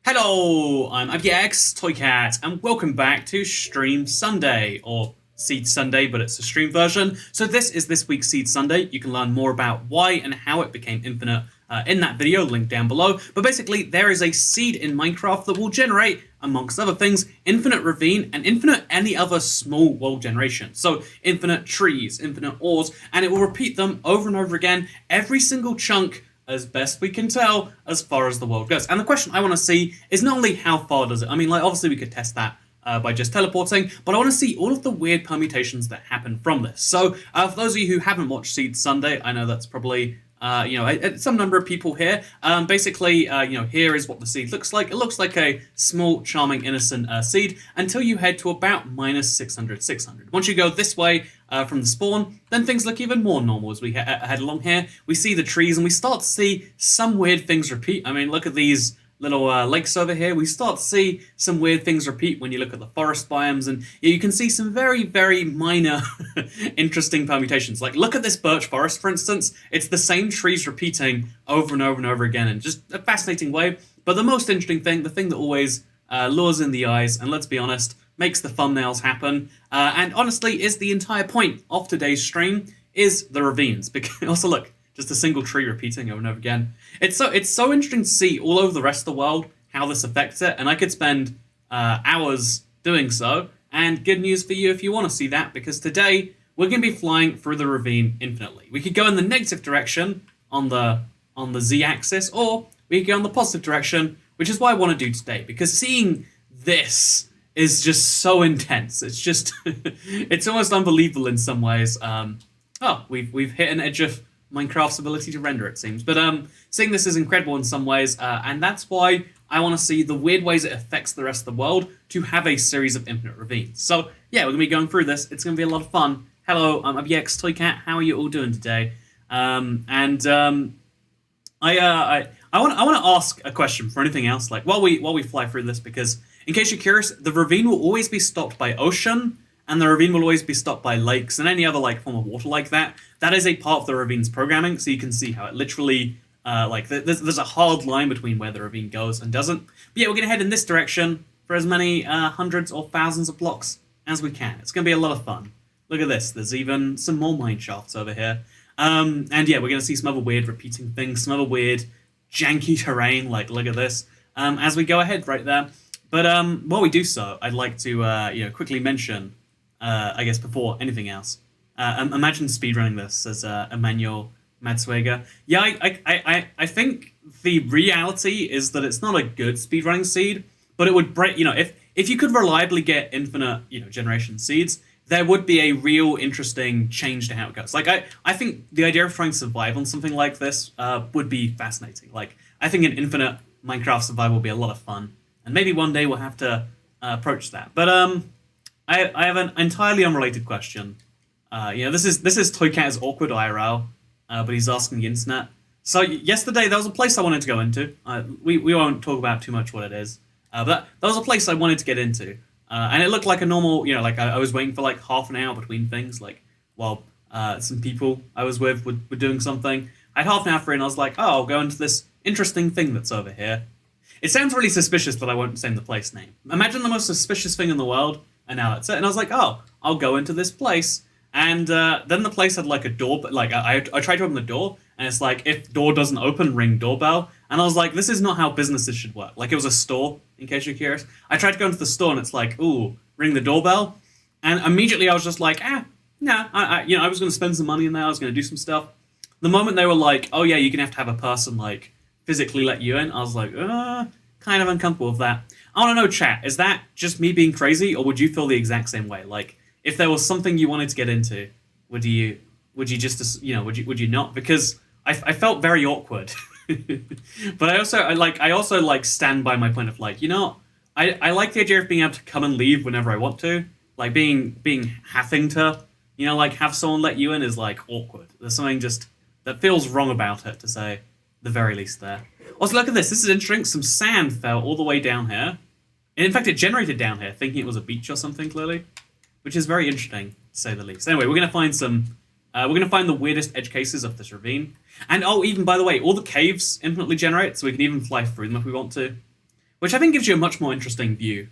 Hello, I'm IPX Toycat, and welcome back to Stream Sunday, or Seed Sunday, but it's a stream version. So this is this week's Seed Sunday. You can learn more about why and how it became infinite in that video, linked down below. But basically, there is a seed in Minecraft that will generate, amongst other things, infinite ravine and infinite any other small world generation. So infinite trees, infinite ores, and it will repeat them over and over again, every single chunk, as best we can tell, as far as the world goes. And the question I want to see is not only how far does it, I mean, like, obviously we could test that by just teleporting, but I want to see all of the weird permutations that happen from this. So, for those of you who haven't watched Seed Sunday, I know that's probably, some number of people here. Basically, here is what the seed looks like. It looks like a small, charming, innocent seed until you head to about minus 600, 600. Once you go this way from the spawn, then things look even more normal as we head along here. We see the trees and we start to see some weird things repeat. I mean, look at these little lakes over here. We start to see some weird things repeat when you look at the forest biomes, and you can see some very, very minor interesting permutations. Like, look at this birch forest, for instance. It's the same trees repeating over and over and over again in just a fascinating way. But the most interesting thing, the thing that always lures in the eyes, and let's be honest, makes the thumbnails happen, and honestly is the entire point of today's stream, is the ravines. Because also look, just a single tree repeating over and over again. It's so interesting to see all over the rest of the world how this affects it, and I could spend hours doing so. And good news for you if you want to see that, because today we're going to be flying through the ravine infinitely. We could go in the negative direction on the z-axis, or we could go in the positive direction, which is what I want to do today, because seeing this is just so intense. It's just it's almost unbelievable in some ways. We've hit an edge of Minecraft's ability to render, it seems. But seeing this is incredible in some ways, and that's why I want to see the weird ways it affects the rest of the world to have a series of infinite ravines. So yeah, we're going to be going through this. It's going to be a lot of fun. Hello, I'm IPX Toycat. How are you all doing today? I want to ask a question for anything else, like while we fly through this, because in case you're curious, the ravine will always be stopped by ocean, and the ravine will always be stopped by lakes and any other like form of water like that. That is a part of the ravine's programming, so you can see how it literally, there's a hard line between where the ravine goes and doesn't. But yeah, we're going to head in this direction for as many hundreds or thousands of blocks as we can. It's going to be a lot of fun. Look at this. There's even some more mine shafts over here. And yeah, we're going to see some other weird repeating things, some other weird janky terrain, like look at this, as we go ahead right there. But while we do so, I'd like to quickly mention, I guess before anything else, imagine speedrunning this as Emmanuel Madswega. Yeah, I think the reality is that it's not a good speedrunning seed, but it would break, if you could reliably get infinite, generation seeds, there would be a real interesting change to how it goes. Like, I think the idea of trying to survive on something like this would be fascinating. Like, I think an infinite Minecraft survival would be a lot of fun, and maybe one day we'll have to approach that. But I have an entirely unrelated question. This is Toycat's awkward IRL, but he's asking the internet. So yesterday there was a place I wanted to go into. We won't talk about too much what it is, but that was a place I wanted to get into, and it looked like a normal, I was waiting for like half an hour between things, like while some people I was with were doing something. I had half an hour free, and I was like, oh, I'll go into this interesting thing that's over here. It sounds really suspicious, but I won't say the place name. Imagine the most suspicious thing in the world, and now that's it. And I was like, oh, I'll go into this place. And then the place had like a door, but like I tried to open the door, and it's like, if door doesn't open, ring doorbell. And I was like, this is not how businesses should work. Like, it was a store, in case you're curious. I tried to go into the store, and it's like, ooh, ring the doorbell. And immediately I was just like, no, I was going to spend some money in there. I was going to do some stuff. The moment they were like, oh yeah, you're going to have a person like physically let you in, I was like, kind of uncomfortable with that. I want to know, chat, is that just me being crazy, or would you feel the exact same way? Like, if there was something you wanted to get into, would you just, would you not? Because I felt very awkward. But I also stand by my point of like, I like the idea of being able to come and leave whenever I want to. Like having to, have someone let you in is like awkward. There's something just that feels wrong about it, to say the very least there. Also, look at this. This is interesting. Some sand fell all the way down here. And in fact, it generated down here, thinking it was a beach or something, clearly. Which is very interesting, to say the least. Anyway, we're going to find the weirdest edge cases of this ravine. And, even, by the way, all the caves infinitely generate, so we can even fly through them if we want to. which I think gives you a much more interesting view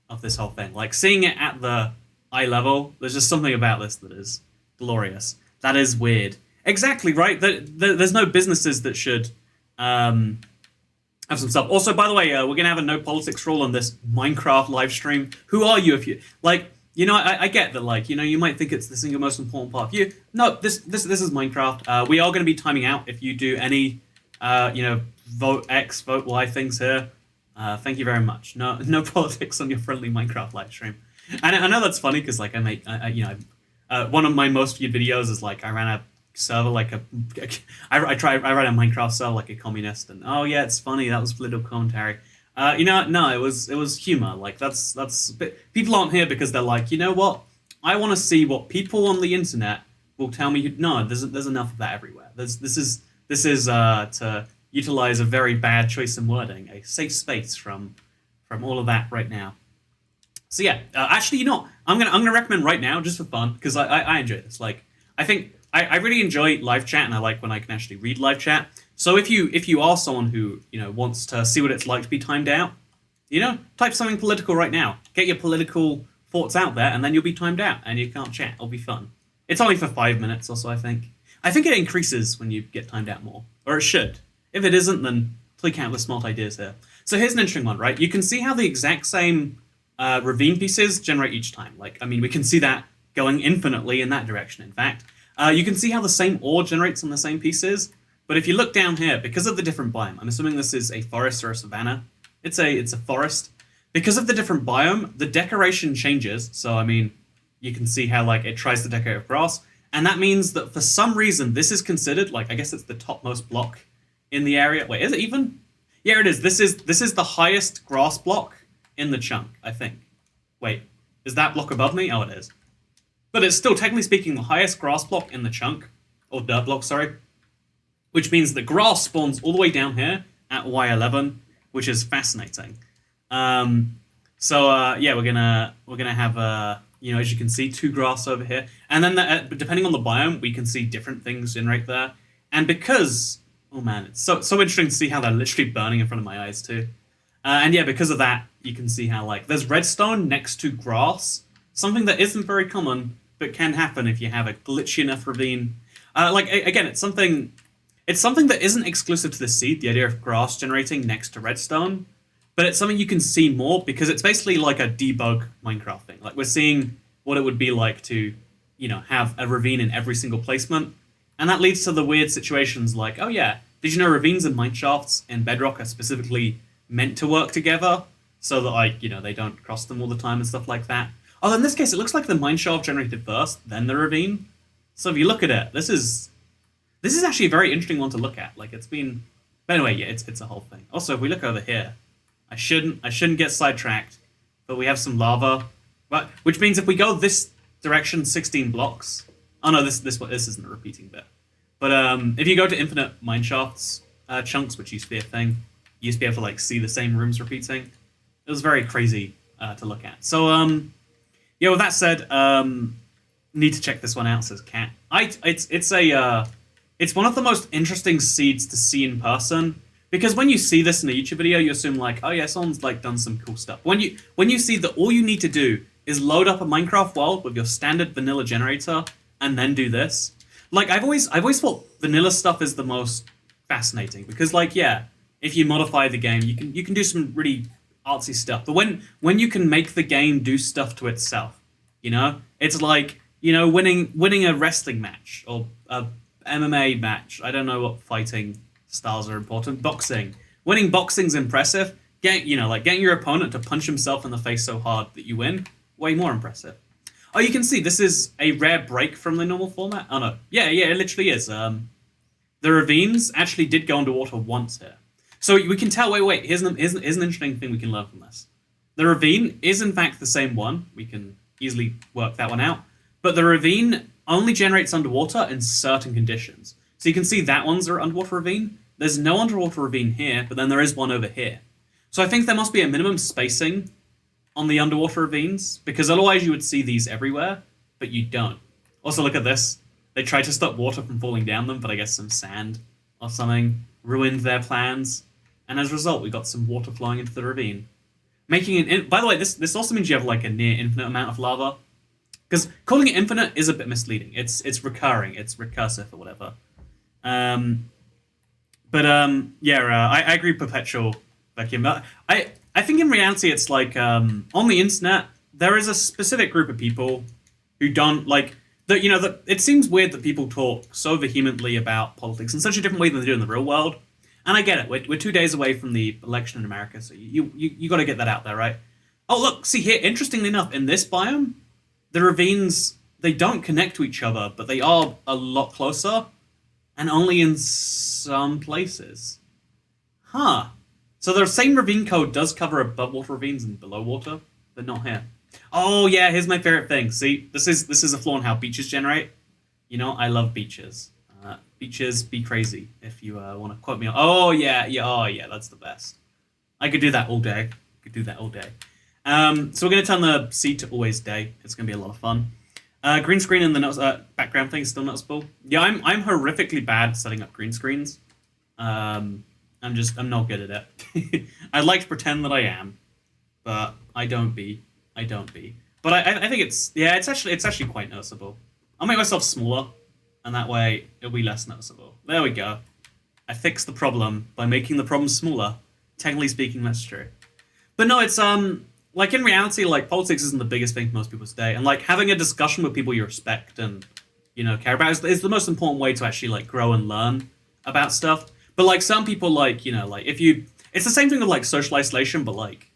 of this whole thing. Like seeing it at the eye level, there's just something about this that is glorious. That is weird. Exactly right. There's no businesses that should have some stuff. Also, by the way, we're gonna have a no politics rule on this Minecraft live stream. Who are you if you like? You know, I get that. Like, you know, you might think it's the single most important part of you. No, this is Minecraft. We are going to be timing out if you do any, you know, vote X, vote Y things here. Thank you very much. No politics on your friendly Minecraft live stream. And I know that's funny because like you know, one of my most viewed videos is like I ran a server like I ran a Minecraft server like a communist, and oh yeah, it's funny, that was political commentary. You know, no, it was humor. Like that's people aren't here because they're like, you know what, I want to see what people on the internet will tell me. No, there's enough of that everywhere. This is to utilize a very bad choice in wording, a safe space from all of that right now. So yeah, actually, you know, I'm gonna recommend right now just for fun because I enjoy this. Like I think I really enjoy live chat, and I like when I can actually read live chat. So if you are someone who, you know, wants to see what it's like to be timed out, you know, type something political right now. Get your political thoughts out there, and then you'll be timed out, and you can't chat. It'll be fun. It's only for 5 minutes or so, I think. I think it increases when you get timed out more, or it should. If it isn't, then click out the smart ideas here. So here's an interesting one, right? You can see how the exact same ravine pieces generate each time. Like, I mean, we can see that going infinitely in that direction, in fact. You can see how the same ore generates on the same pieces, but if you look down here, because of the different biome, I'm assuming this is a forest or a savanna. It's a forest. Because of the different biome, the decoration changes. So, I mean, you can see how, like, it tries to decorate with grass, and that means that for some reason, this is considered, like, I guess it's the topmost block in the area. Wait, is it even? Yeah, it is. This is the highest grass block in the chunk, I think. Wait, is that block above me? Oh, it is. But it's still, technically speaking, the highest grass block in the chunk, or dirt block, sorry, which means the grass spawns all the way down here at Y11, which is fascinating. Yeah, we're gonna have you know, as you can see, 2 grass over here, and then depending on the biome, we can see different things generate there. And because, oh man, it's so interesting to see how they're literally burning in front of my eyes too. And yeah, because of that, you can see how, like, there's redstone next to grass, something that isn't very common, but can happen if you have a glitchy enough ravine. Like, again, it's something that isn't exclusive to the seed, the idea of grass generating next to redstone, but it's something you can see more because it's basically like a debug Minecraft thing. Like, we're seeing what it would be like to, you know, have a ravine in every single placement, and that leads to the weird situations like, oh yeah, did you know ravines and mineshafts in Bedrock are specifically meant to work together so that, like, you know, they don't cross them all the time and stuff like that? Oh, in this case, it looks like the mineshaft generated first, then the ravine. So if you look at it, this is actually a very interesting one to look at. Like, it's been, but anyway, yeah, it's a whole thing. Also, if we look over here, I shouldn't get sidetracked, but we have some lava, but which means if we go this direction 16 blocks. Oh no, this isn't a repeating bit. But if you go to infinite mineshafts chunks, which used to be a thing, you used to be able to, like, see the same rooms repeating. It was very crazy to look at. So yeah, with that said, need to check this one out, says Cat. It's one of the most interesting seeds to see in person, because when you see this in a YouTube video, you assume, like, oh yeah, someone's, like, done some cool stuff. When you see that all you need to do is load up a Minecraft world with your standard vanilla generator and then do this. Like, I've always thought vanilla stuff is the most fascinating because, like, yeah, if you modify the game, you can do some really artsy stuff. But when you can make the game do stuff to itself, you know, it's like, you know, winning a wrestling match or a MMA match. I don't know what fighting styles are important. Boxing. Winning boxing's impressive. Getting your opponent to punch himself in the face so hard that you win, way more impressive. Oh, you can see this is a rare break from the normal format. Oh no, yeah, it literally is. The ravines actually did go underwater once here. So we can tell, wait, here's an interesting thing we can learn from this. The ravine is in fact the same one. We can easily work that one out. But the ravine only generates underwater in certain conditions. So you can see that one's an underwater ravine. There's no underwater ravine here, but then there is one over here. So I think there must be a minimum spacing on the underwater ravines, because otherwise you would see these everywhere, but you don't. Also, look at this. They tried to stop water from falling down them, but I guess some sand or something ruined their plans. and as a result, we got some water flowing into the ravine, making it. By the way, this also means you have like a near infinite amount of lava, because calling it infinite is a bit misleading. It's recurring, it's recursive or whatever. Um, yeah, I agree. Perpetual vacuum. But I think in reality, it's like on the internet there is a specific group of people who don't like that. You know that it seems weird that people talk so vehemently about politics in such a different way than they do in the real world. And I get it. We're 2 days away from the election in America, so you got to get that out there, right? Oh look, see here. Interestingly enough, in this biome, the ravines they don't connect to each other, but they are a lot closer, and only in some places. Huh. So the same ravine code does cover above water ravines and below water, but not here. Oh yeah, here's my favorite thing. See, this is a flaw in how beaches generate. You know, I love beaches. Beaches be crazy if you want to quote me. Oh yeah, oh yeah, that's the best. I could do that all day. Could do that all day. So we're gonna turn the sea to always day. It's gonna be a lot of fun. Green screen and the background thing is still noticeable. Yeah, I'm horrifically bad setting up green screens. I'm not good at it. I'd like to pretend that I am, but I don't be. But I think it's actually quite noticeable. I'll make myself smaller, and that way it'll be less noticeable. There we go. I fixed the problem by making the problem smaller. Technically speaking, that's true. But no, it's like in reality, like politics isn't the biggest thing for most people today, and like having a discussion with people you respect and care about is the most important way to actually like grow and learn about stuff. But like some people like like it's the same thing with like social isolation, but like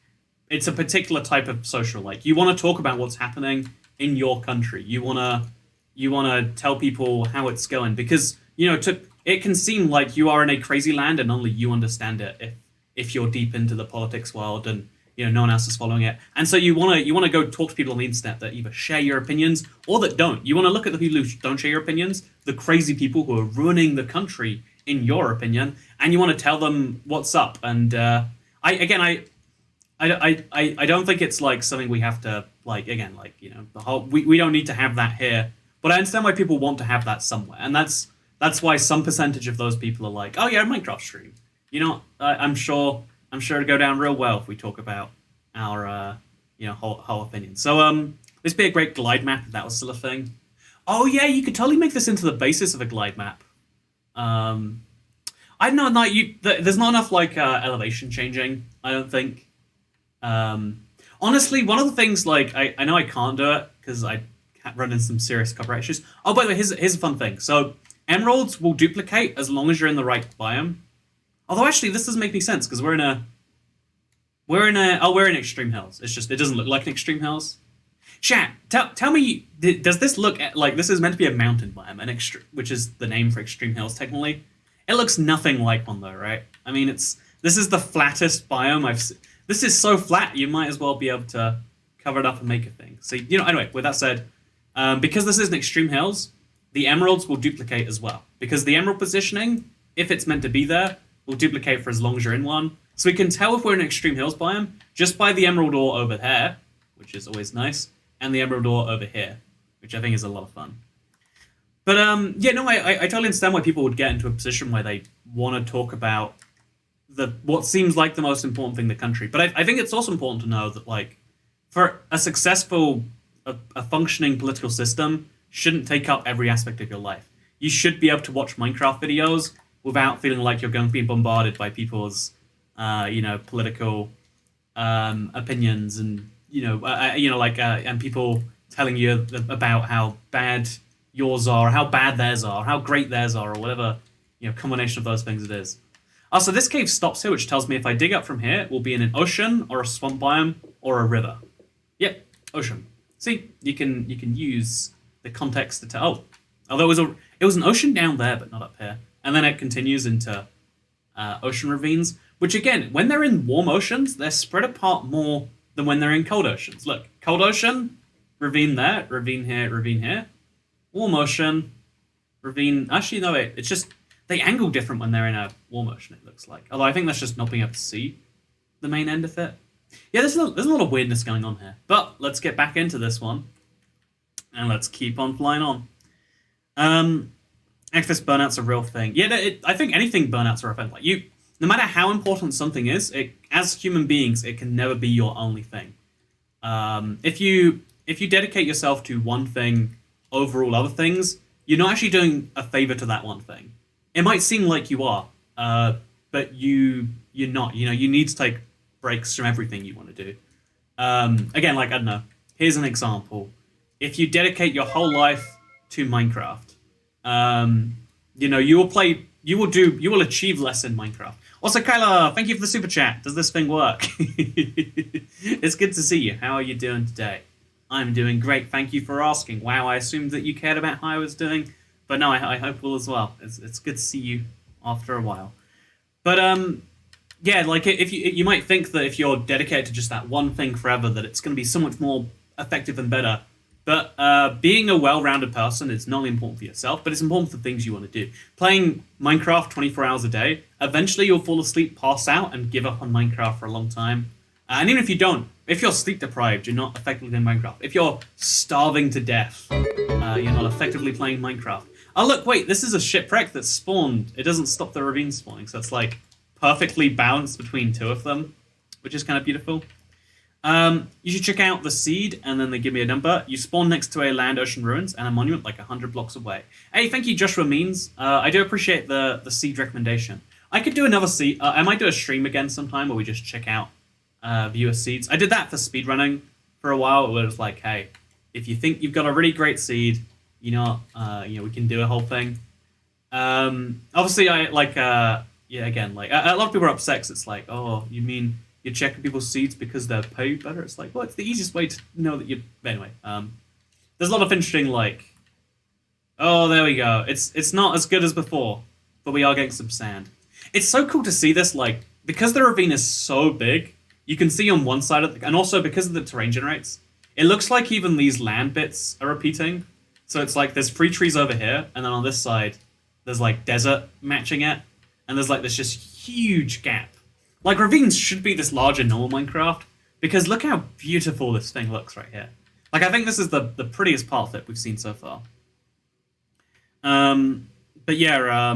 it's a particular type of social. Like you want to talk about what's happening in your country. You wanna tell people how it's going because it can seem like you are in a crazy land and only you understand it if you're deep into the politics world and no one else is following it. And so you wanna go talk to people on the internet that either share your opinions or that don't. You wanna look at the people who don't share your opinions, the crazy people who are ruining the country in your opinion, and you want to tell them what's up. And I don't think it's like something we have to the whole we don't need to have that here. But I understand why people want to have that somewhere, and that's why some percentage of those people are like, oh yeah, Minecraft stream. I'm sure it'll go down real well if we talk about our whole opinion. So this would be a great glide map if that was still a thing. Oh yeah, you could totally make this into the basis of a glide map. I don't know. There's not enough like elevation changing. I don't think. Honestly, one of the things like I know I can't do it because I run into some serious copyright issues. Oh, by the way, here's a fun thing. So emeralds will duplicate as long as you're in the right biome. Although actually, this doesn't make any sense because we're in extreme hills. It's just it doesn't look like an extreme hills. Chat, tell me, does this look like this is meant to be a mountain biome, which is the name for extreme hills technically? It looks nothing like one though, right? I mean, this is the flattest biome I've seen. This is so flat, you might as well be able to cover it up and make a thing. So, anyway, with that said, because this is an extreme hills, the emeralds will duplicate as well. Because the emerald positioning, if it's meant to be there, will duplicate for as long as you're in one. So we can tell if we're in an extreme hills biome just by the emerald ore over there, which is always nice, and the emerald ore over here, which I think is a lot of fun. But I totally understand why people would get into a position where they want to talk about what seems like the most important thing in the country. But I think it's also important to know that like for a successful, a functioning political system shouldn't take up every aspect of your life. You should be able to watch Minecraft videos without feeling like you're going to be bombarded by people's political opinions and and people telling you about how bad yours are, how bad theirs are, how great theirs are, or whatever combination of those things it is. So this cave stops here, which tells me if I dig up from here, we'll be in an ocean or a swamp biome or a river. Yep, ocean. See, you can use the context to tell. Oh, although it was an ocean down there, but not up here, and then it continues into ocean ravines. Which again, when they're in warm oceans, they're spread apart more than when they're in cold oceans. Look, cold ocean, ravine there, ravine here. Warm ocean, ravine. Actually, no, wait. It's just they angle different when they're in a warm ocean. It looks like. Although I think that's just not being able to see the main end of it. Yeah, there's a lot of weirdness going on here. But let's get back into this one, and let's keep on flying on. Activist burnouts are a real thing. Yeah, I think anything burnouts are a thing. Like no matter how important something is, as human beings, it can never be your only thing. If you dedicate yourself to one thing over all other things, you're not actually doing a favor to that one thing. It might seem like you are, but you're not. You know, you need to take breaks from everything you want to do. Again, like I don't know. Here's an example. If you dedicate your whole life to Minecraft, you know, you will achieve less in Minecraft. Also, Kyla, thank you for the super chat. Does this thing work? It's good to see you. How are you doing today? I'm doing great. Thank you for asking. Wow, I assumed that you cared about how I was doing, but no, I hope all as well. It's good to see you after a while. But yeah, like if you might think that if you're dedicated to just that one thing forever, that it's going to be so much more effective and better. But being a well-rounded person is not only important for yourself, but it's important for the things you want to do. Playing Minecraft 24 hours a day, eventually you'll fall asleep, pass out, and give up on Minecraft for a long time. And even if you don't, if you're sleep deprived, you're not effectively playing Minecraft. If you're starving to death, you're not effectively playing Minecraft. Oh look, wait, this is a shipwreck that's spawned. It doesn't stop the ravine spawning, so it's like perfectly balanced between two of them, which is kind of beautiful. You should check out the seed, and then they give me a number. You spawn next to a land, ocean ruins, and a monument like 100 blocks away. Hey, thank you, Joshua Means. I do appreciate the seed recommendation. I could do another seed. I might do a stream again sometime where we just check out viewer seeds. I did that for speedrunning for a while. Where it was like, hey, if you think you've got a really great seed, you know, we can do a whole thing. Obviously, I like, yeah, again, like a lot of people are upset 'cause it's like, oh, you mean you're checking people's seeds because they're paid better? It's like, well, it's the easiest way to know that you. Anyway, there's a lot of interesting like. Oh, there we go. It's not as good as before, but we are getting some sand. It's so cool to see this, like, because the ravine is so big. You can see on one side of the, and also because of the terrain generates, it looks like even these land bits are repeating. So it's like there's free trees over here, and then on this side, there's like desert matching it, and there's like this just huge gap. Like ravines should be this large in normal Minecraft, because look how beautiful this thing looks right here. Like I think this is the prettiest part of it we've seen so far. But yeah,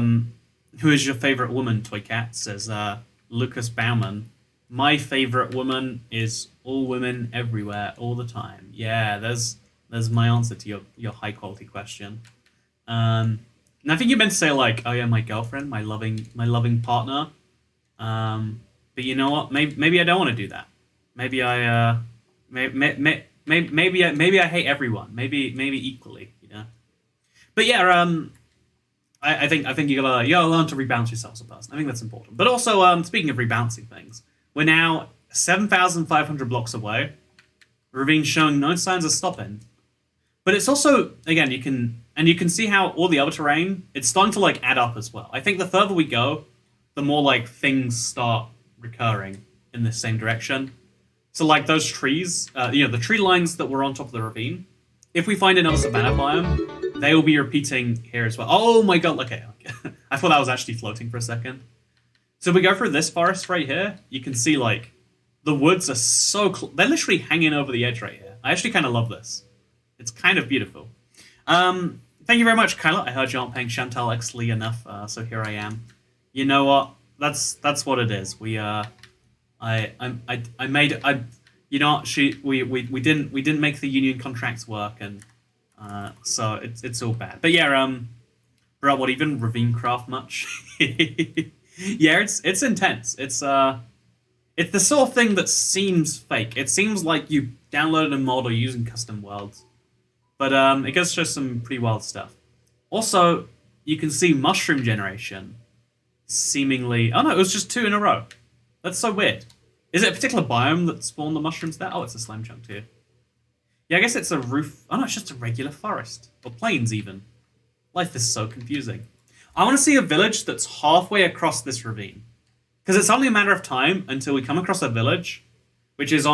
who is your favorite woman? Toy Cat says Lucas Bauman. My favorite woman is all women everywhere, all the time. Yeah, there's my answer to your high quality question. And I think you meant to say like, oh yeah, my girlfriend, my loving partner. But you know what? Maybe I don't want to do that. Maybe I maybe I hate everyone. Maybe equally, you know. But yeah, I think you gotta learn to rebalance yourself as a person. I think that's important. But also, speaking of rebalancing things. We're now 7,500 blocks away. Ravine's showing no signs of stopping. But it's also, again, you can see how all the other terrain, it's starting to like add up as well. I think the further we go, the more like things start recurring in the same direction. So like those trees, the tree lines that were on top of the ravine, if we find another savanna biome, they will be repeating here as well. Oh my god, okay. I thought that was actually floating for a second. So if we go through this forest right here, you can see, like, the woods are so they're literally hanging over the edge right here. I actually kind of love this. It's kind of beautiful. Thank you very much, Kyla. I heard you aren't paying Chantal Exley enough, so here I am. You know what? That's what it is. We we didn't make the union contracts work, and so it's all bad. But yeah, bro, what even Ravine craft much? Yeah, it's intense. It's the sort of thing that seems fake. It seems like you downloaded a mod or using custom worlds, but it does show some pretty wild stuff. Also, you can see mushroom generation. Seemingly, oh no, it was just 2 in a row. That's so weird. Is it a particular biome that spawned the mushrooms there? Oh, it's a slime chunk too. Yeah, I guess it's a roof. Oh no, it's just a regular forest or plains even. Life is so confusing. I want to see a village that's halfway across this ravine. Because it's only a matter of time until we come across a village, which is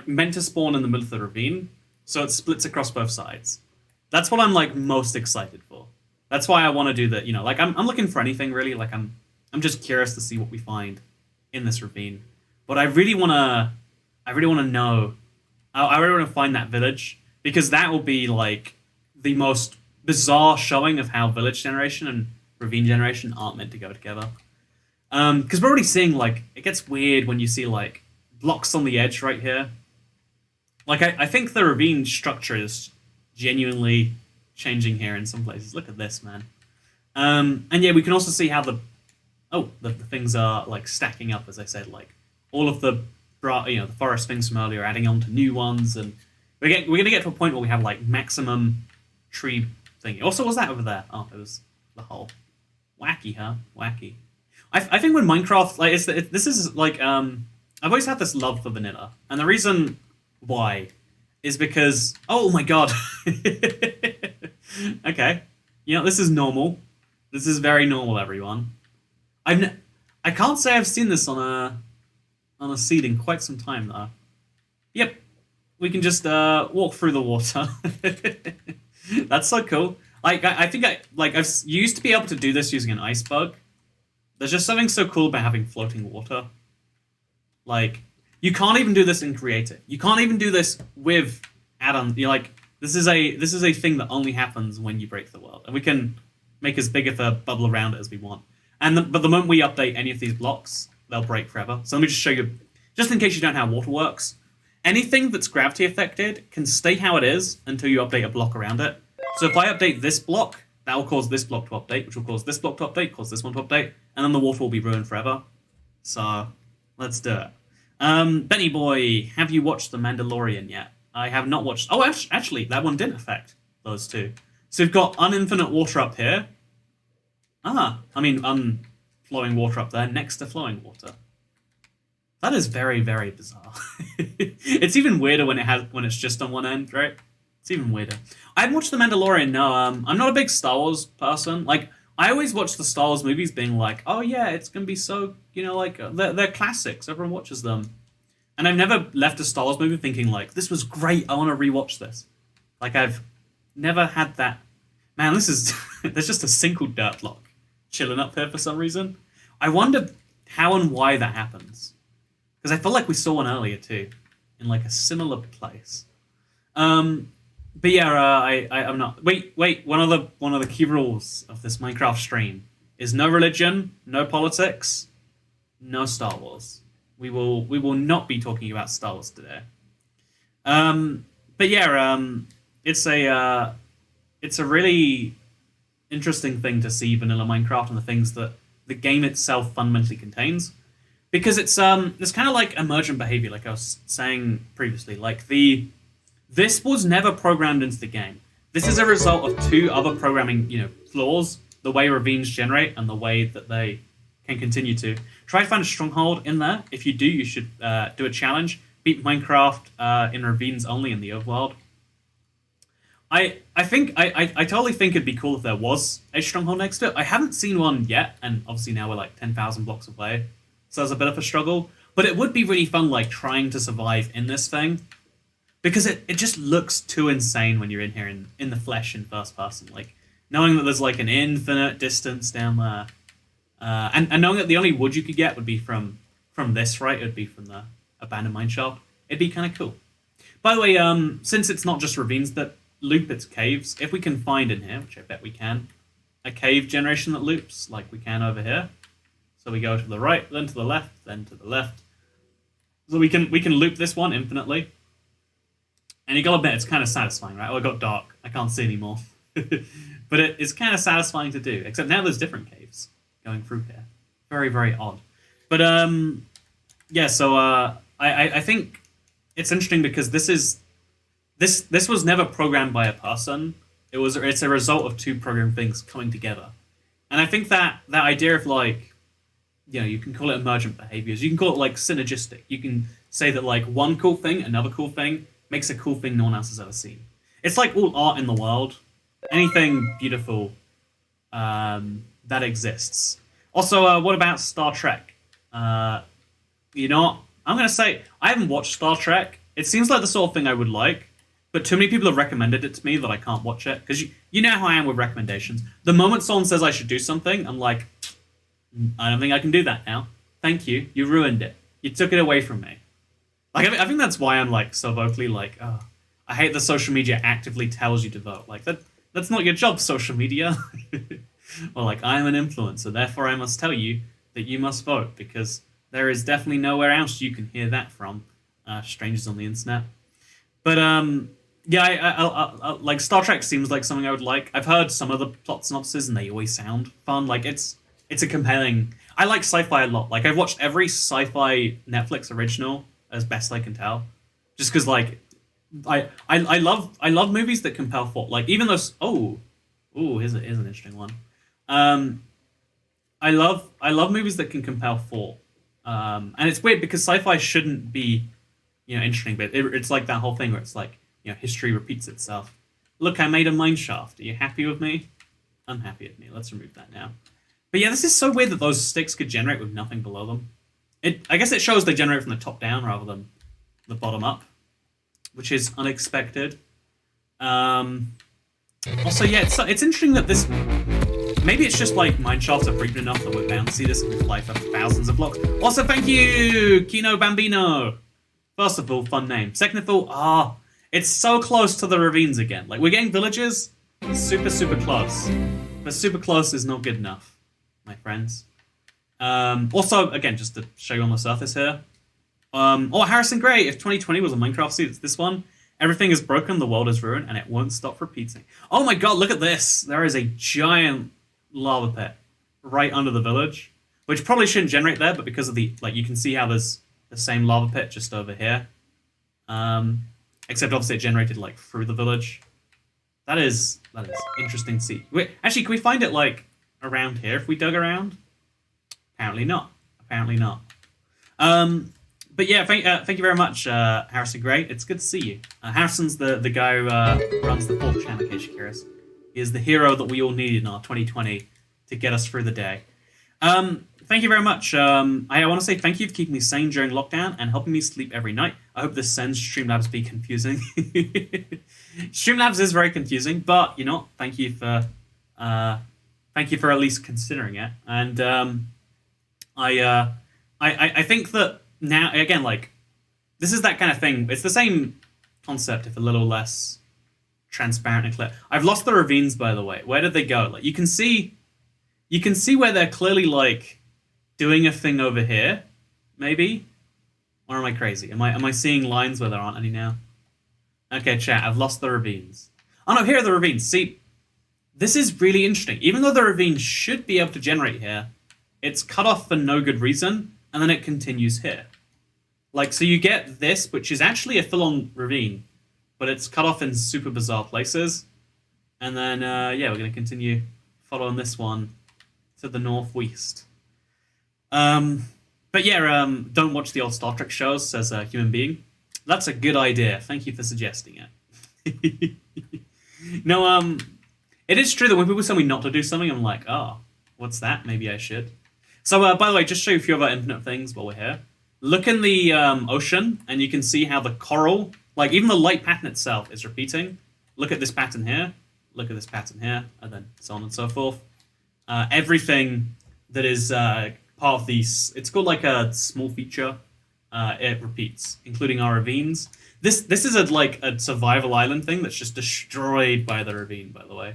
meant to spawn in the middle of the ravine, so it splits across both sides. That's what I'm, most excited for. That's why I want to do that, I'm looking for anything, really. I'm just curious to see what we find in this ravine. But I really want to know, I really want to find that village, because that will be, the most bizarre showing of how village generation and ravine generation aren't meant to go together. Because we're already seeing like it gets weird when you see like blocks on the edge right here. Like I think the ravine structure is genuinely changing here in some places. Look at this, man. And yeah, we can also see how the things are like stacking up, as I said, like all of the forest things from earlier adding on to new ones, and we're gonna get to a point where we have like maximum tree thing. Also, was that over there? Oh, it was the hole. Wacky, huh? Wacky. I think when Minecraft like this is like I've always had this love for vanilla, and the reason why is because oh my god. Okay, this is normal. This is very normal, everyone. I can't say I've seen this on a seed in quite some time though. Yep, we can just walk through the water. That's so cool. Like I think I've used to be able to do this using an ice bug. There's just something so cool about having floating water. Like you can't even do this in creative. You can't even do this with add-on. You're like this is a thing that only happens when you break the world, and we can make as big of a bubble around it as we want. But the moment we update any of these blocks, they'll break forever. So let me just show you, just in case you don't know how water works. Anything that's gravity affected can stay how it is until you update a block around it. So if I update this block, that will cause this block to update, which will cause this block to update, cause this one to update, and then the water will be ruined forever. So let's do it. Benny boy, have you watched The Mandalorian yet? I have not watched. Oh, actually, that one didn't affect those two. So we've got uninfinite water up here. Flowing water up there next to flowing water. That is very, very bizarre. It's even weirder when it's just on one end, right? It's even weirder. I haven't watched The Mandalorian. No, I'm not a big Star Wars person. Like I always watch the Star Wars movies, being like, oh yeah, it's gonna be so they're classics. Everyone watches them, and I've never left a Star Wars movie thinking like this was great. I want to rewatch this. Like I've never had that. Man, this is there's just a single dirt block chilling up here for some reason. I wonder how and why that happens. Because I feel like we saw one earlier too, in like a similar place. But yeah, I'm not. Wait. One of the key rules of this Minecraft stream is no religion, no politics, no Star Wars. We will not be talking about Star Wars today. But yeah, it's a really interesting thing to see vanilla Minecraft and the things that the game itself fundamentally contains, because it's kind of like emergent behavior, like I was saying previously. Like this was never programmed into the game. This is a result of two other programming flaws: the way ravines generate and the way that they can continue to. Try to find a stronghold in there. If you do, you should do a challenge. Beat Minecraft in ravines only in the overworld. I totally think it'd be cool if there was a stronghold next to it. I haven't seen one yet, and obviously now we're like 10,000 blocks away, so there's a bit of a struggle. But it would be really fun, like trying to survive in this thing, because it just looks too insane when you're in here in the flesh in first person. Like knowing that there's like an infinite distance down there, and knowing that the only wood you could get would be from this, right? It would be from the abandoned mine shaft. It'd be kind of cool. By the way, since it's not just ravines that loop, its caves. If we can find in here, which I bet we can, a cave generation that loops like we can over here. So we go to the right, then to the left, then to the left. So we can loop this one infinitely. And you gotta admit, it's kind of satisfying, right? Oh, it got dark. I can't see anymore. But it's kind of satisfying to do. Except now there's different caves going through here. Very, very odd. But yeah. So I think it's interesting because this was never programmed by a person. It's a result of two programmed things coming together. And I think that idea of like, you can call it emergent behaviors. You can call it like synergistic. You can say that like one cool thing, another cool thing, makes a cool thing no one else has ever seen. It's like all art in the world. Anything beautiful that exists. Also, what about Star Trek? You know what? I'm going to say, I haven't watched Star Trek. It seems like the sort of thing I would like, but too many people have recommended it to me that I can't watch it. Because you know how I am with recommendations. The moment someone says I should do something, I'm like, I don't think I can do that now. Thank you. You ruined it. You took it away from me. Like, I think that's why I'm like so vocally like, oh, I hate that social media actively tells you to vote. Like that's not your job, social media. Or like, I am an influencer, therefore I must tell you that you must vote because there is definitely nowhere else you can hear that from. Strangers on the internet. But yeah, like Star Trek seems like something I would like. I've heard some of the plot synopses and they always sound fun. Like it's a compelling. I like sci-fi a lot. Like I've watched every sci-fi Netflix original as best I can tell, just because like I love movies that compel thought. Like even those here's an interesting one. I love movies that can compel thought. And it's weird because sci-fi shouldn't be interesting, but it's like that whole thing where it's like history repeats itself. Look, I made a mine shaft. Are you happy with me? Unhappy with me. Let's remove that now. But yeah, this is so weird that those sticks could generate with nothing below them. I guess it shows they generate from the top down rather than the bottom up, which is unexpected. Also, yeah, it's interesting that this. Maybe it's just like mine shafts are frequent enough that we're bound to see this if we fly for thousands of blocks. Also, thank you, Kino Bambino. First of all, fun name. Second of all, it's so close to the ravines again. Like we're getting villages, super super close, but super close is not good enough, my friends. Also, again, just to show you on the surface here. Harrison Gray, if 2020 was a Minecraft seed, it's this one. Everything is broken, the world is ruined, and it won't stop repeating. Oh my god, look at this! There is a giant lava pit right under the village, which probably shouldn't generate there, but because of the, like, you can see how there's the same lava pit just over here. Except obviously it generated, like, through the village. That is interesting to see. Wait, actually, can we find it, like, around here if we dug around? Apparently not. Apparently not. But yeah, thank you very much, Harrison Gray. It's good to see you. Harrison's the guy who runs the 4th channel, in case you're curious. He is the hero that we all need in our 2020 to get us through the day. Thank you very much. I want to say thank you for keeping me sane during lockdown and helping me sleep every night. I hope this sends Streamlabs be confusing. Streamlabs is very confusing, but thank you for at least considering it. And I think that now again, like, this is that kind of thing. It's the same concept, if a little less transparent and clear. I've lost the ravines, by the way. Where did they go? Like, you can see where they're clearly like doing a thing over here, maybe. Or am I crazy? Am I seeing lines where there aren't any now? Okay, chat. I've lost the ravines. Oh no, here are the ravines. See, this is really interesting. Even though the ravine should be able to generate here, it's cut off for no good reason, and then it continues here. Like, so you get this, which is actually a full-on ravine, but it's cut off in super bizarre places. And then, yeah, we're going to continue following this one to the northwest. But yeah, don't watch the old Star Trek shows, says a human being. That's a good idea. Thank you for suggesting it. No, it is true that when people tell me not to do something, I'm like, oh, what's that? Maybe I should. So, by the way, just show you a few other infinite things while we're here. Look in the ocean, and you can see how the coral, like even the light pattern itself, is repeating. Look at this pattern here. Look at this pattern here, and then so on and so forth. Everything that is part of these, it's called like a small feature. It repeats, including our ravines. This is like a survival island thing that's just destroyed by the ravine, by the way.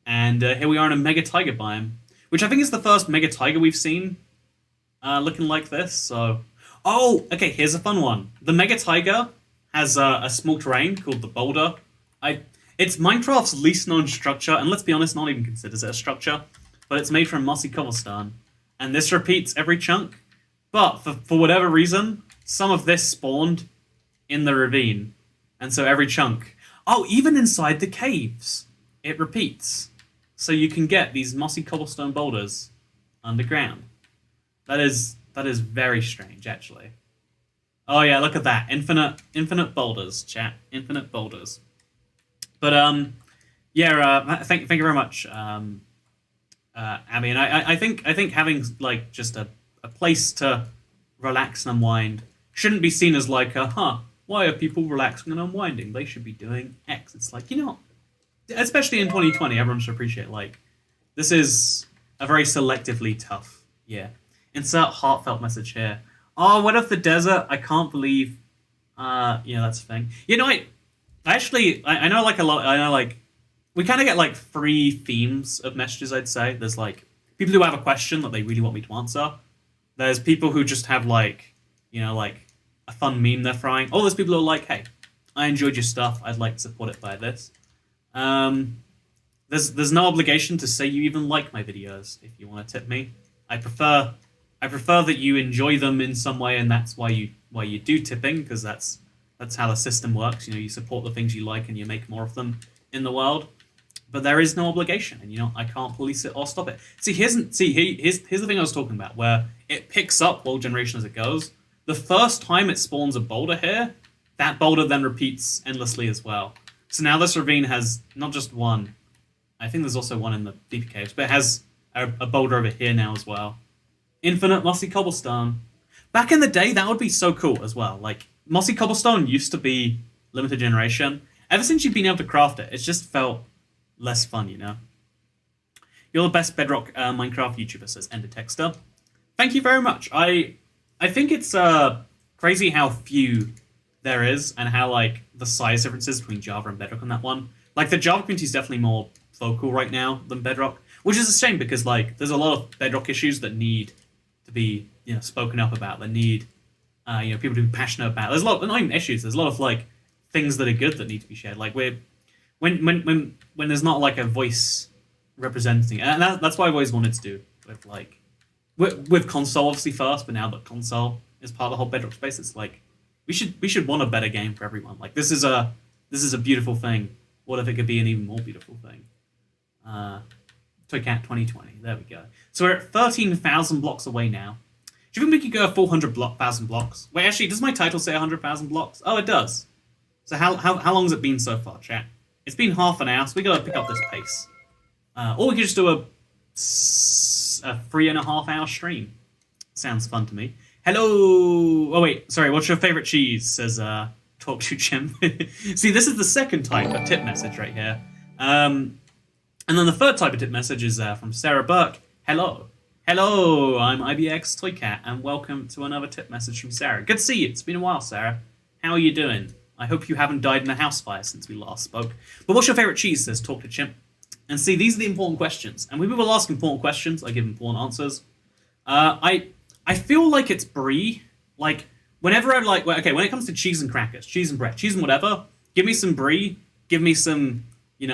And here we are in a mega taiga biome, which I think is the first mega taiga we've seen looking like this. So, oh, okay, here's a fun one. The mega taiga has a small terrain called the boulder. It's Minecraft's least known structure, and let's be honest, not even considers it a structure, but it's made from mossy cobblestone. And this repeats every chunk, but for whatever reason, some of this spawned in the ravine, and so every chunk. Oh, even inside the caves, it repeats. So you can get these mossy cobblestone boulders underground. That is very strange, actually. Oh yeah, look at that. Infinite boulders, chat. Infinite boulders. But yeah, thank you very much, Abby. And I think having like just a place to relax and unwind shouldn't be seen as like why are people relaxing and unwinding? They should be doing X. It's like, especially in 2020, everyone should appreciate, like, this is a very selectively tough year. Insert heartfelt message here. Oh, what if the desert? I can't believe. Yeah, that's a thing. I know like a lot. I know like we kind of get like 3 themes of messages. I'd say there's like people who have a question that they really want me to answer. There's people who just have like, like a fun meme they're frying. Or there's people who are like, hey, I enjoyed your stuff. I'd like to support it by this. Um, there's no obligation to say you even like my videos if you want to tip me. I prefer that you enjoy them in some way, and that's why you do tipping, because that's how the system works. You support the things you like and you make more of them in the world. But there is no obligation, and I can't police it or stop it. Here's the thing I was talking about, where it picks up world generation as it goes. The first time it spawns a boulder here, that boulder then repeats endlessly as well. So now this ravine has not just one. I think there's also one in the deeper caves, but it has a boulder over here now as well. Infinite mossy cobblestone. Back in the day, that would be so cool as well. Like, mossy cobblestone used to be limited generation. Ever since you've been able to craft it, it's just felt less fun, You're the best Bedrock Minecraft YouTuber, says Ender Texter. Thank you very much. I think it's crazy how few there is, and how like the size differences between Java and Bedrock on that one. Like, the Java community is definitely more vocal right now than Bedrock, which is a shame, because like there's a lot of Bedrock issues that need to be spoken up about. That need people to be passionate about. There's a lot, not even issues. There's a lot of like things that are good that need to be shared. Like, when there's not like a voice representing, and that's what I've always wanted to do with like with console obviously first, but now that console is part of the whole Bedrock space, it's like we should want a better game for everyone. Like, this is a beautiful thing. What if it could be an even more beautiful thing? Toycat 2020. There we go. So we're at 13,000 blocks away now. Do you think we could go 400,000 blocks? Wait, actually, does my title say 100,000 blocks? Oh, it does. So how long has it been so far, chat? It's been half an hour, so we gotta pick up this pace. Or we could just do a 3.5-hour stream. Sounds fun to me. Hello. Oh wait, sorry. What's your favorite cheese? Says Talk to Chim. See, this is the second type of tip message right here. And then the third type of tip message is from Sarah Burke. Hello. Hello, I'm IBX Toycat, and welcome to another tip message from Sarah. Good to see you. It's been a while, Sarah. How are you doing? I hope you haven't died in a house fire since we last spoke. But what's your favorite cheese? Says Talk to Chimp. And see, these are the important questions. And when people ask important questions, I give important answers. I feel like it's brie. Like, whenever I'm like, okay, when it comes to cheese and crackers, cheese and bread, cheese and whatever, give me some brie, give me some,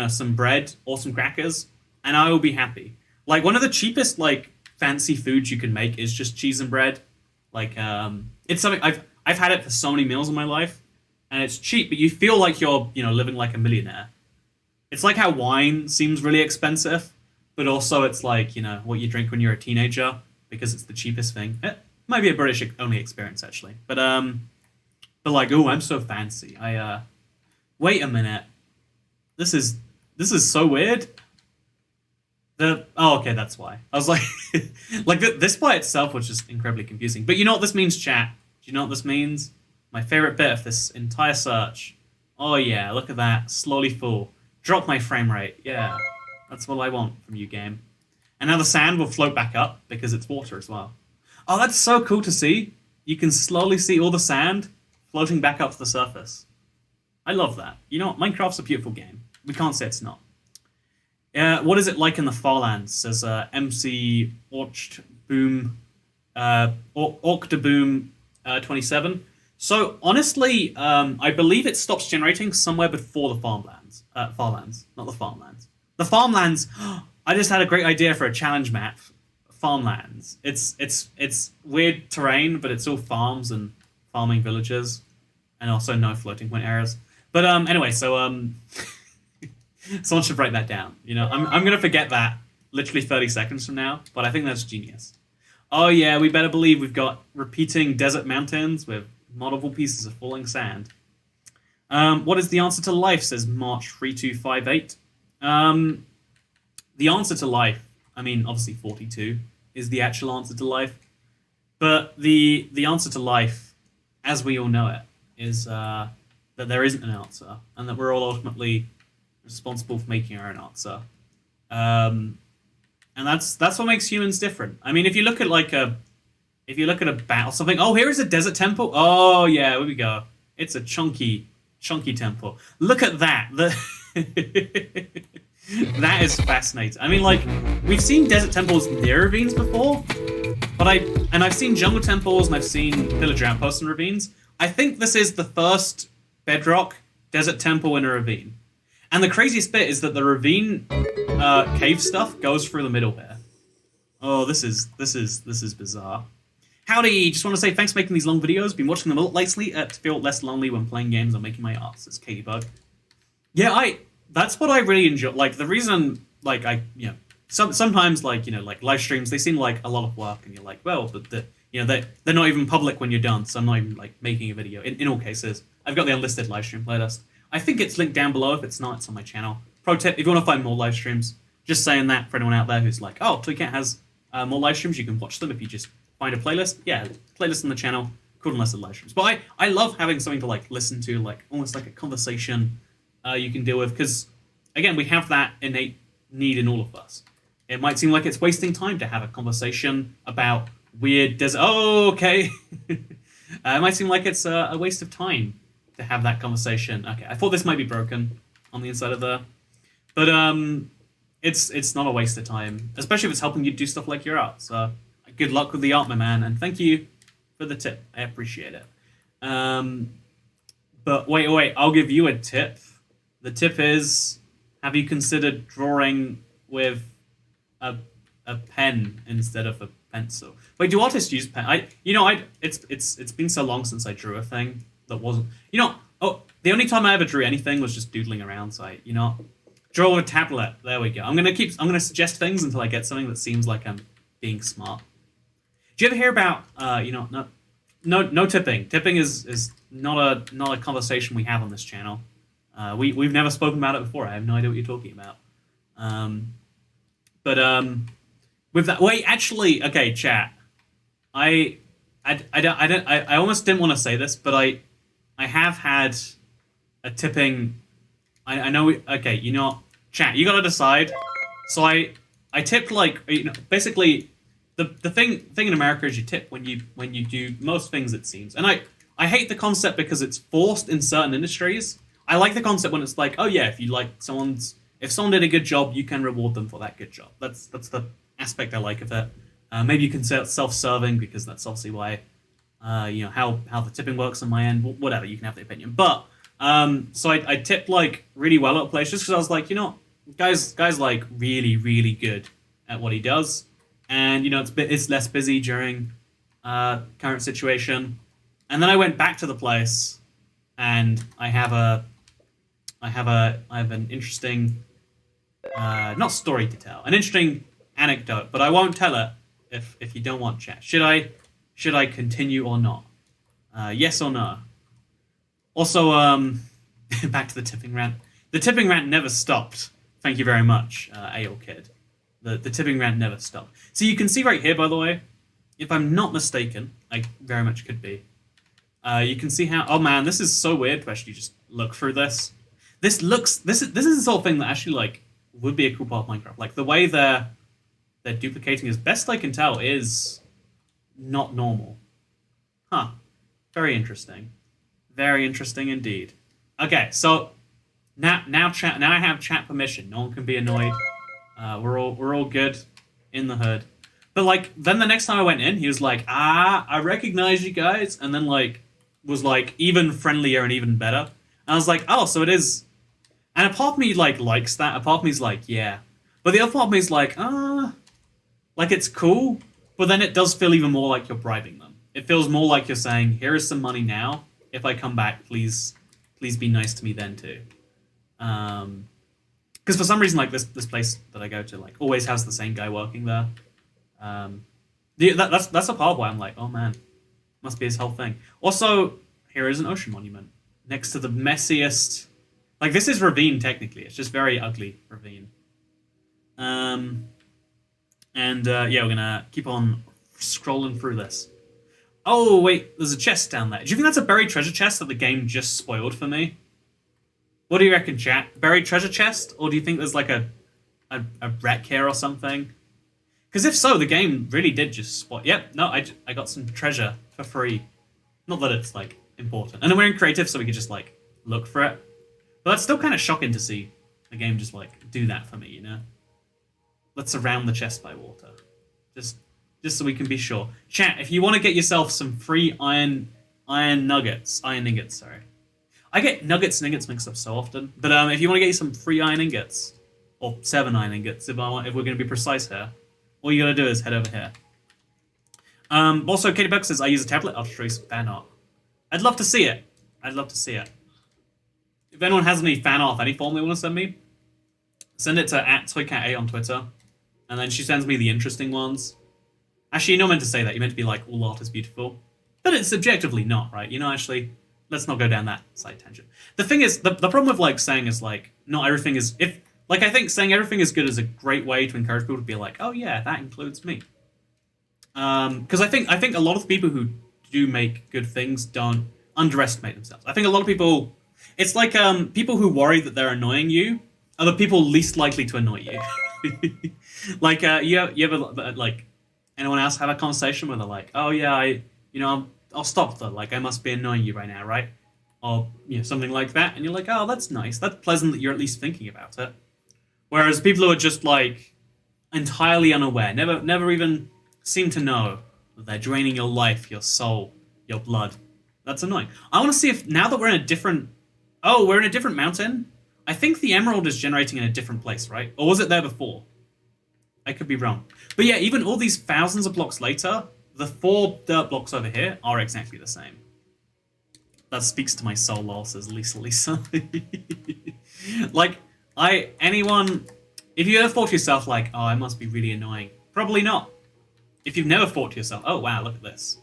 some bread or some crackers, and I will be happy. Like, one of the cheapest, like, fancy foods you can make is just cheese and bread. Like, it's something I've had it for so many meals in my life, and it's cheap, but you feel like you're, living like a millionaire. It's like how wine seems really expensive, but also it's like, what you drink when you're a teenager because it's the cheapest thing. It might be a British only experience, actually. But like, oh, I'm so fancy. Wait a minute. This is so weird. Okay, that's why. I was like, this by itself was just incredibly confusing. But you know what this means, chat? Do you know what this means? My favorite bit of this entire search. Oh yeah, look at that. Slowly fall. Drop my frame rate. Yeah, that's what I want from you, game. And now the sand will float back up because it's water as well. Oh, that's so cool to see. You can slowly see all the sand floating back up to the surface. I love that. You know what? Minecraft's a beautiful game. We can't say it's not. What is it like in the Farlands? Says MC Orchboom, Orctaboom 27. So honestly, I believe it stops generating somewhere before the farmlands. Farlands, not the farmlands. The farmlands. I just had a great idea for a challenge map. Farmlands. It's weird terrain, but it's all farms and farming villages, and also no floating point areas. But anyway, so someone should write that down. I'm gonna forget that literally 30 seconds from now, but I think that's genius. Oh yeah, we better believe we've got repeating desert mountains with multiple pieces of falling sand. What is the answer to life? Says March3258. The answer to life, I mean, obviously 42 is the actual answer to life, but the answer to life, as we all know it, is that there isn't an answer, and that we're all ultimately responsible for making our own answer. And that's what makes humans different. I mean, if you look at a bat or something, oh, here is a desert temple. Oh yeah, here we go. It's a chunky temple. Look at that. That is fascinating. I mean, like, we've seen desert temples near ravines before, but I've seen jungle temples and I've seen villager outposts and ravines. I think this is the first bedrock desert temple in a ravine. And the craziest bit is that the ravine cave stuff goes through the middle here. Oh, this is bizarre. Howdy, just want to say thanks for making these long videos. Been watching them a lot lately to feel less lonely when playing games or making my art. It's Katybug. Yeah, that's what I really enjoy. Like, the reason, like, sometimes, like, like, live streams, they seem like a lot of work, and you're like, well, but they're not even public when you're done, so I'm not even, like, making a video. In all cases, I've got the unlisted live stream playlist. I think it's linked down below. If it's not, it's on my channel. Pro tip, if you want to find more live streams, just saying that for anyone out there who's like, oh, Toycat has more live streams, you can watch them if you just find a playlist. Yeah, playlist on the channel, called Unlisted Live Streams. But I love having something to, like, listen to, like, almost like a conversation you can deal with, because, again, we have that innate need in all of us. It might seem like it's wasting time to have a conversation about weird desert... Oh, okay. It might seem like it's a waste of time to have that conversation. Okay, I thought this might be broken on the inside of there. But it's not a waste of time, especially if it's helping you do stuff like your art. So good luck with the art, my man, and thank you for the tip. I appreciate it. But wait, I'll give you a tip. The tip is, have you considered drawing with a pen instead of a pencil? Wait, do artists use pen? It's been so long since I drew a thing that wasn't... the only time I ever drew anything was just doodling around, so draw with a tablet. There we go. I'm gonna suggest things until I get something that seems like I'm being smart. Do you ever hear about no tipping? Tipping is not a conversation we have on this channel. We've never spoken about it before. I have no idea what you're talking about. With that, wait, actually, okay, chat. I almost didn't want to say this, but I have had a tipping. I know. Okay, chat. You gotta decide. So I tipped, like, basically the thing in America is you tip when you do most things, it seems. And I hate the concept because it's forced in certain industries. I like the concept when it's like, oh yeah, if someone did a good job, you can reward them for that good job. That's the aspect I like of it. Maybe you can say it's self-serving because that's obviously why, how the tipping works on my end. Whatever, you can have the opinion. But so I tipped, like, really well at a place just because I was like, guy's like really, really good at what he does, and it's less busy during current situation. And then I went back to the place, and I have an interesting not story to tell, an interesting anecdote, but I won't tell it if you don't want chat. Should I continue or not? Yes or no? Also, back to the tipping rant. The tipping rant never stopped. Thank you very much, AO Kid. The tipping rant never stopped. So you can see right here, by the way, if I'm not mistaken, I very much could be. You can see how... Oh man, this is so weird to actually just look through this. This is the sort of thing that actually, like, would be a cool part of Minecraft. Like, the way they're duplicating, as best I can tell, is not normal. Huh. Very interesting. Very interesting indeed. Okay, so now I have chat permission. No one can be annoyed. We're all good in the hood. But, like, then the next time I went in, he was like, I recognize you guys, and then, like, was, like, even friendlier and even better. And I was like, oh, so it is... And a part of me, like, likes that. A part of me is like, yeah. But the other part of me is like, like, it's cool, but then it does feel even more like you're bribing them. It feels more like you're saying, here is some money now. If I come back, please be nice to me then, too. Because for some reason, like, this place that I go to, like, always has the same guy working there. That's a part why I'm like, oh man, must be his whole thing. Also, here is an ocean monument next to the messiest... Like, this is Ravine, technically. It's just very ugly Ravine. Yeah, we're gonna keep on scrolling through this. Oh, wait, there's a chest down there. Do you think that's a buried treasure chest that the game just spoiled for me? What do you reckon, chat? Buried treasure chest? Or do you think there's, like, a wreck here or something? Because if so, the game really did just spoil... Yep, no, I got some treasure for free. Not that it's, like, important. And then we're in creative, so we could just, like, look for it. But that's still kind of shocking to see. the game just like do that for me, you know. Let's surround the chest by water, just so we can be sure. Chat, if you want to get yourself some free iron ingots. Sorry, I get nuggets and ingots mixed up so often. But if you want to get you some free iron ingots, or 7 iron ingots, if we're going to be precise here, all you got to do is head over here. Also, Katie Buck says, I use a tablet. I'll show you some fan art. I'd love to see it. I'd love to see it. If anyone has any fan art, any form they want to send me, send it to @ToyCatA on Twitter. And then she sends me the interesting ones. Actually, you're not meant to say that. You're meant to be like, all art is beautiful. But it's subjectively not, right? You know, actually, let's not go down that side tangent. The thing is, the problem with like saying is like, not everything is... I think saying everything is good is a great way to encourage people to be like, oh yeah, that includes me. Because I think a lot of people who do make good things don't underestimate themselves. I think a lot of people... It's like people who worry that they're annoying you are the people least likely to annoy you. Like, you ever, like, anyone else have a conversation where they're like, oh yeah, I'll stop though, like, I must be annoying you right now, right? Or, something like that, and you're like, oh, that's nice, that's pleasant that you're at least thinking about it. Whereas people who are just, like, entirely unaware, never even seem to know that they're draining your life, your soul, your blood, that's annoying. I want to see if, now that we're in a different... Oh, we're in a different mountain? I think the emerald is generating in a different place, right? Or was it there before? I could be wrong. But yeah, even all these thousands of blocks later, the 4 dirt blocks over here are exactly the same. That speaks to my soul, lol, says Lisa. Like, if you ever thought to yourself, like, oh, I must be really annoying, probably not. If you've never thought to yourself, oh wow, look at this.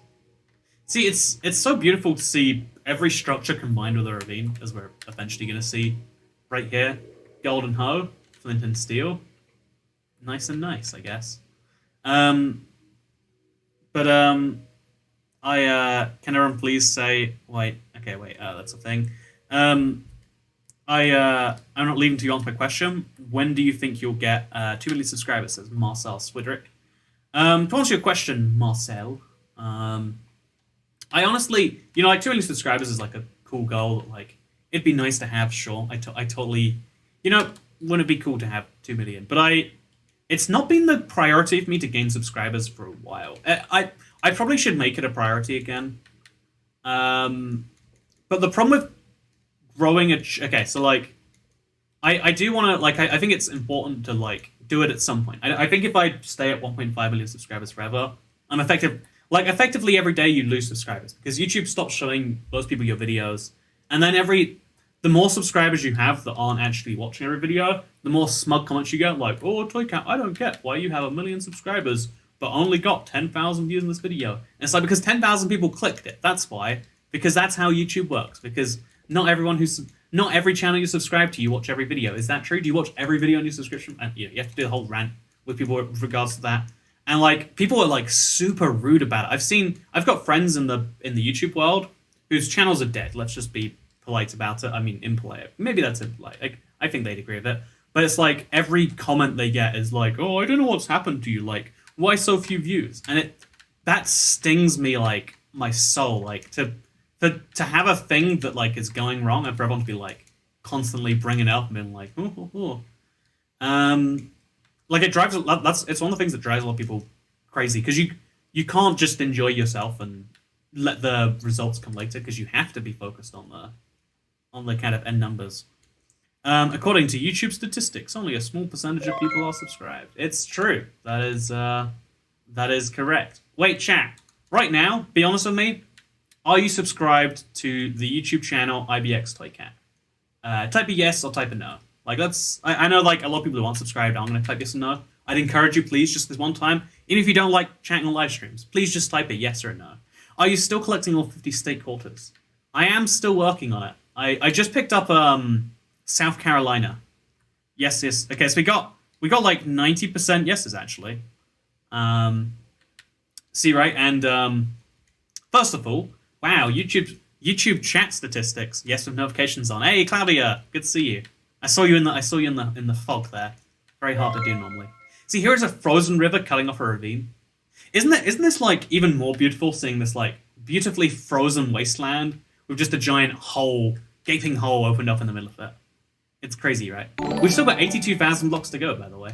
See, it's so beautiful to see every structure combined with a ravine, as we're eventually going to see right here. Golden hoe, flint and steel. Nice and nice, I guess. Can everyone please say... Wait, that's a thing. I'm not leaving to answer my question. When do you think you'll get 2 million subscribers, says Marcel Swidrick. To answer your question, Marcel, I honestly, like 2 million subscribers is like a cool goal. Like, it'd be nice to have, sure. I totally, wouldn't it be cool to have 2 million? But it's not been the priority for me to gain subscribers for a while. I probably should make it a priority again. But the problem with growing okay, so like, I do want to, like, I think it's important to like do it at some point. I think if I stay at 1.5 million subscribers forever, I'm effective. Like, effectively every day you lose subscribers because YouTube stops showing those people your videos, and then the more subscribers you have that aren't actually watching every video, the more smug comments you get, like, oh, Toycat, I don't get why you have 1 million subscribers but only got 10,000 views in this video. And it's like, because 10,000 people clicked it. That's why. Because that's how YouTube works. Because not every channel you subscribe to, you watch every video. Is that true? Do you watch every video on your subscription? And you have to do the whole rant with people with regards to that. And like, people are like super rude about it. I've got friends in the YouTube world whose channels are dead. Let's just be polite about it. I mean, impolite. Maybe that's impolite. I think they'd agree with it. But it's like, every comment they get is like, oh, I don't know what's happened to you. Like, why so few views? And that stings me, like, my soul. Like, to have a thing that, like, is going wrong and for everyone to be, like, constantly bringing it up and being like, like, it's one of the things that drives a lot of people crazy, because you can't just enjoy yourself and let the results come later, because you have to be focused on the kind of end numbers. According to YouTube statistics, only a small percentage of people are subscribed. It's true. That is correct. Wait, chat. Right now, be honest with me. Are you subscribed to the YouTube channel IBX Toycat? Type a yes or type a no. Like, I know, like, a lot of people who aren't subscribed, I'm going to type yes or no. I'd encourage you, please, just this one time. Even if you don't like chatting on live streams, please just type a yes or a no. Are you still collecting all 50 state quarters? I am still working on it. I just picked up South Carolina. Yes. Okay, so we got like 90% yeses, actually. See, right? And first of all, wow, YouTube chat statistics. Yes, with notifications on. Hey, Claudia, good to see you. I saw you in the fog there. Very hard to do normally. See, here is a frozen river cutting off a ravine. Isn't this like even more beautiful, seeing this like beautifully frozen wasteland with just a giant hole, gaping hole opened up in the middle of it? It's crazy, right? We've still got 82,000 blocks to go, by the way.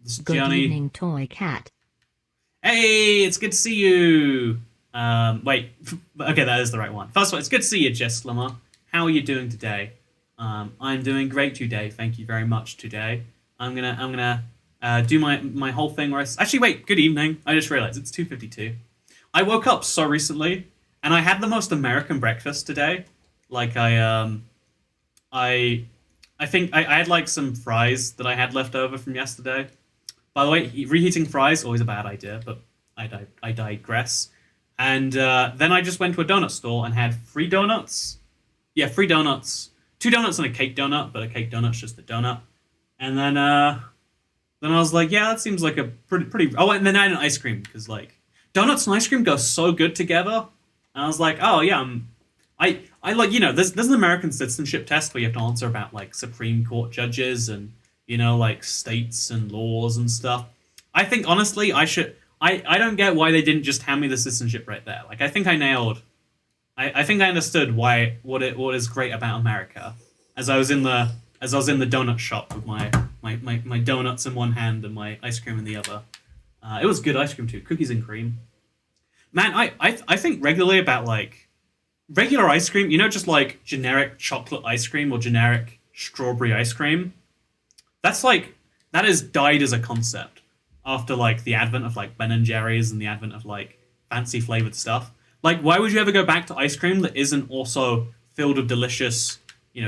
This Good journey. evening, toy cat. Hey, it's good to see you. Wait. Okay, that is the right one. First of all, it's good to see you, Jess Slimmer. How are you doing today? I'm doing great today. Thank you very much today. I'm gonna do my whole thing where actually wait. Good evening. I just realized it's 2:52. I woke up so recently, and I had the most American breakfast today. Like I I think I had like some fries that I had left over from yesterday. By the way, reheating fries always a bad idea, but I digress. And then I just went to a donut store and had free donuts. Yeah, free donuts. Two donuts and a cake donut, but a cake donut's just a donut. And then I was like, yeah, that seems like a pretty. Oh, and then I had an ice cream because like donuts and ice cream go so good together. And I was like, oh yeah, I like there's an American citizenship test where you have to answer about like Supreme Court judges and like states and laws and stuff. I think honestly I should I don't get why they didn't just hand me the citizenship right there. Like I think I nailed I think I understood what is great about America as I was in the donut shop with my donuts in one hand and my ice cream in the other. It was good ice cream too, cookies and cream. Man, I think regularly about like regular ice cream, just like generic chocolate ice cream or generic strawberry ice cream. That's like that has died as a concept after like the advent of like Ben and Jerry's and the advent of like fancy flavored stuff. Like, why would you ever go back to ice cream that isn't also filled with delicious,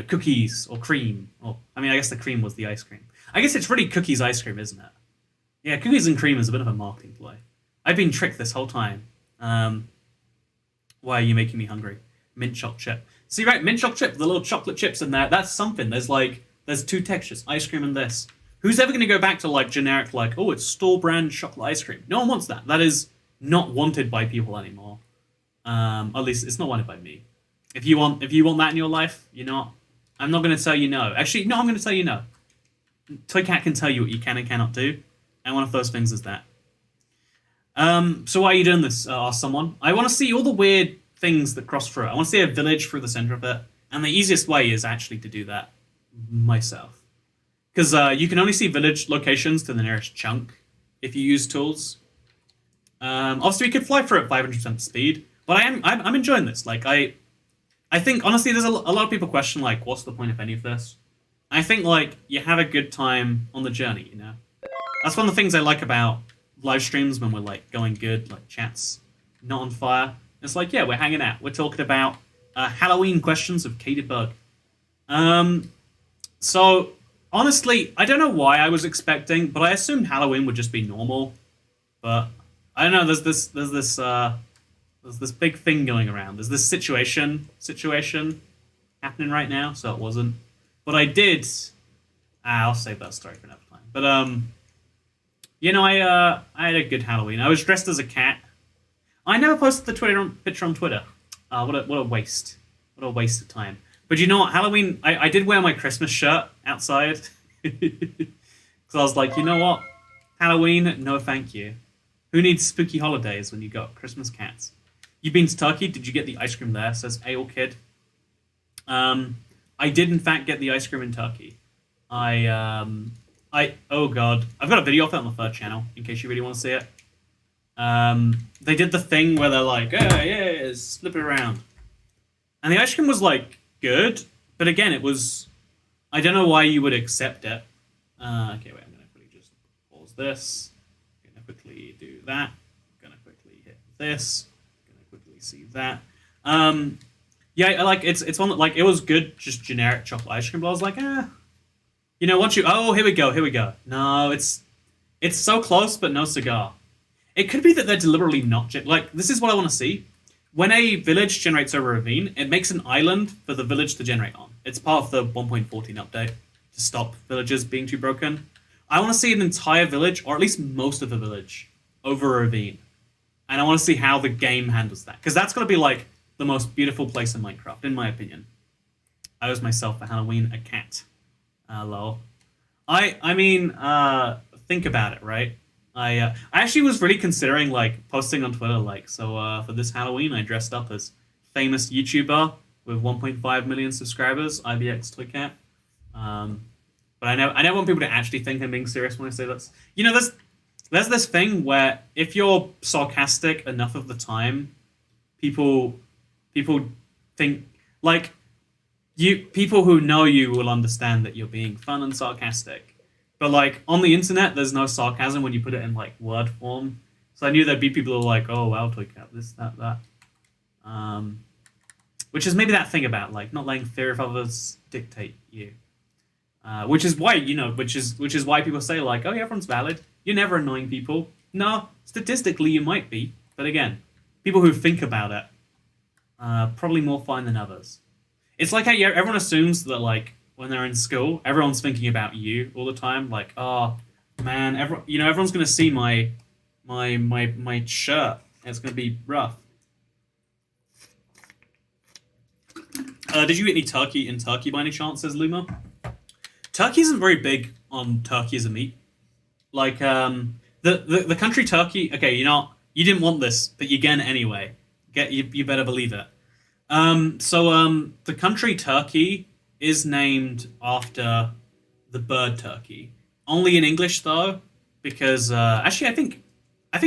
cookies or cream? Or I mean, I guess the cream was the ice cream. I guess it's really cookies ice cream, isn't it? Yeah, cookies and cream is a bit of a marketing ploy. I've been tricked this whole time. Why are you making me hungry? Mint chocolate chip. See, right, mint chocolate chip, the little chocolate chips in there, that's something. There's two textures, ice cream and this. Who's ever going to go back to like generic, like, oh, it's store brand chocolate ice cream? No one wants that. That is not wanted by people anymore. At least it's not wanted by me. If you want that in your life, I'm not going to tell you no. Actually, no, I'm going to tell you no. Toy Cat can tell you what you can and cannot do, and one of those things is that. So why are you doing this? Asked someone. I want to see all the weird things that cross through it. I want to see a village through the center of it, and the easiest way is actually to do that myself. Because you can only see village locations to the nearest chunk if you use tools. Obviously, we could fly through at 500% speed, but I'm enjoying this. Like I think honestly, there's a lot of people question like, what's the point of any of this? I think like you have a good time on the journey. That's one of the things I like about live streams when we're like going good, like chat's not on fire. It's like yeah, we're hanging out. We're talking about Halloween questions of Katie Bug. So honestly, I don't know why I was expecting, but I assumed Halloween would just be normal. But I don't know. There's this big thing going around. There's this situation happening right now, so it wasn't. But I did. I'll save that story for another time. But I had a good Halloween. I was dressed as a cat. I never posted the picture on Twitter. What a waste. What a waste of time. But you know what? Halloween, I did wear my Christmas shirt outside. Because I was like, you know what? Halloween, no thank you. Who needs spooky holidays when you got Christmas cats? You been to Turkey? Did you get the ice cream there? Says Ale Kid. I did in fact get the ice cream in Turkey. Oh god. I've got a video of it on the third channel, in case you really want to see it. They did the thing where they're like, yeah, slip it around. And the ice cream was like, good, but again, it was. I don't know why you would accept it. Okay, wait, I'm gonna quickly just pause this. I'm gonna quickly do that. I'm gonna quickly hit this. I'm gonna quickly see that. Yeah, I like it's one that like it was good, just generic chocolate ice cream, but I was like, once you here we go. No, it's so close, but no cigar. It could be that they're deliberately not like this is what I want to see. When a village generates over a ravine, it makes an island for the village to generate on. It's part of the 1.14 update to stop villages being too broken. I want to see an entire village, or at least most of the village, over a ravine. And I want to see how the game handles that. Because that's going to be like the most beautiful place in Minecraft, in my opinion. I was myself for Halloween a cat. Lol. I mean, think about it, right? I actually was really considering like posting on Twitter like for this Halloween I dressed up as famous YouTuber with 1.5 million subscribers, IBX Toycat. Um, but I never want people to actually think I'm being serious when I say this. There's this thing where if you're sarcastic enough of the time, people people think like people who know you will understand that you're being fun and sarcastic. But like on the internet, there's no sarcasm when you put it in like word form. So I knew there'd be people who are like, "Oh, wow, toy cat, this, that." Um, which is maybe that thing about like not letting fear of others dictate you. Which is why which is why people say like, "Oh, yeah, everyone's valid. You're never annoying people." No, statistically you might be, but again, people who think about it probably more fine than others. It's like how everyone assumes that like when they're in school, everyone's thinking about you all the time. Like, oh man, everyone's gonna see my shirt. It's gonna be rough. Did you get any turkey in Turkey by any chance? Says Luma. Turkey isn't very big on turkey as a meat. Like the country Turkey. Okay, you didn't want this, but you're getting it anyway. You better believe it. The country Turkey is named after the bird turkey. Only in English though, because actually I think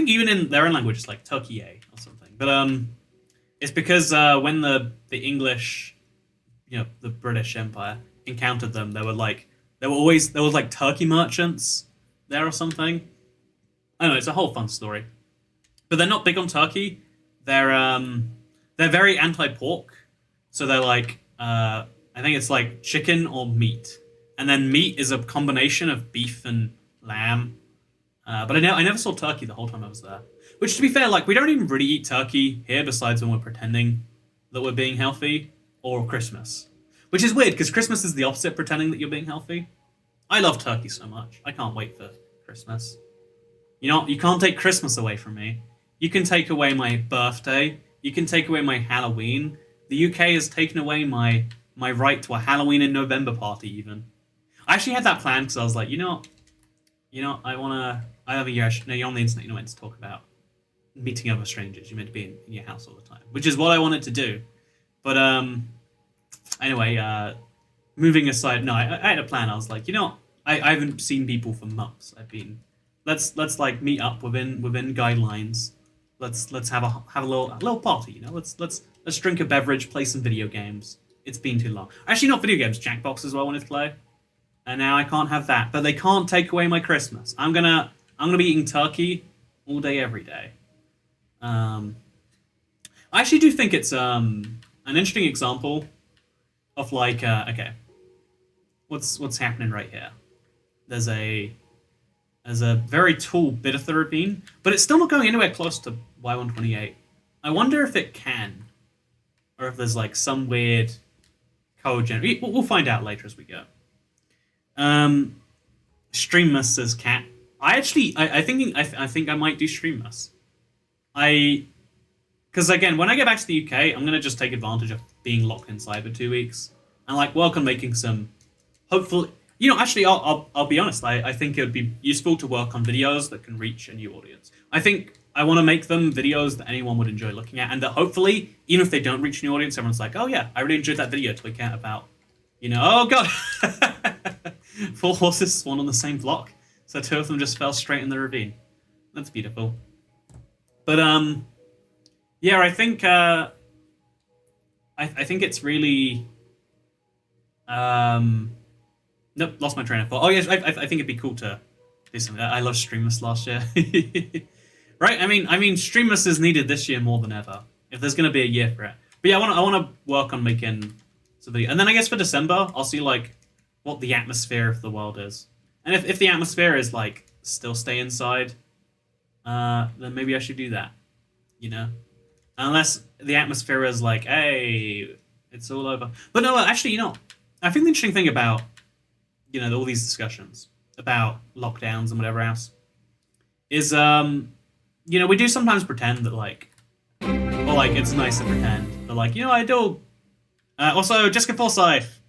even in their own language it's like Turkey or something. But it's because when the English, the British Empire encountered them, there was like turkey merchants there or something. I don't know, it's a whole fun story. But they're not big on turkey. They're very anti-pork, so they're like I think it's like chicken or meat, and then meat is a combination of beef and lamb. But I never saw turkey the whole time I was there. Which, to be fair, like we don't even really eat turkey here, besides when we're pretending that we're being healthy, or Christmas, which is weird because Christmas is the opposite, pretending that you're being healthy. I love turkey so much. I can't wait for Christmas. You can't take Christmas away from me. You can take away my birthday. You can take away my Halloween. The UK has taken away my right to a Halloween in November party. Even I actually had that planned because I was like, I have a year. No, you're on the internet. You're not meant to talk about meeting other strangers. You're meant to be in your house all the time, which is what I wanted to do. But anyway, moving aside, no, I had a plan. I was like, I haven't seen people for months. Let's like meet up within guidelines. Let's have a little party. Let's drink a beverage, play some video games. It's been too long. Actually, not video games. Jackbox is what I wanted to play, and now I can't have that. But they can't take away my Christmas. I'm gonna be eating turkey all day, every day. I actually do think it's an interesting example of like okay, what's happening right here. There's a very tall bit of the ravine, but it's still not going anywhere close to Y128. I wonder if it can, or if there's like some weird code we'll find out later as we go. Streamless says cat. I think I might do streamless. Because again, when I get back to the UK, I'm gonna just take advantage of being locked inside for 2 weeks and like work on making some. Hopefully, actually, I'll be honest. I think it would be useful to work on videos that can reach a new audience. I think I want to make them videos that anyone would enjoy looking at, and that hopefully, even if they don't reach a new audience, everyone's like, "Oh yeah, I really enjoyed that video." To account about, oh god, 4 horses spawned on the same block, so 2 of them just fell straight in the ravine. That's beautiful. But yeah, I think I think it's really Nope, lost my train of thought. Oh yes, I think it'd be cool to do something. I loved Streamless last year. Right? I mean, Streamless is needed this year more than ever. If there's going to be a year for it. But yeah, I want to work on making something. And then I guess for December, I'll see like what the atmosphere of the world is. And if the atmosphere is like still stay inside, then maybe I should do that. Unless the atmosphere is like, hey, it's all over. But no, actually, I think the interesting thing about all these discussions about lockdowns and whatever else is we do sometimes pretend that it's nice to pretend that I do. Also, Jessica Forsyth,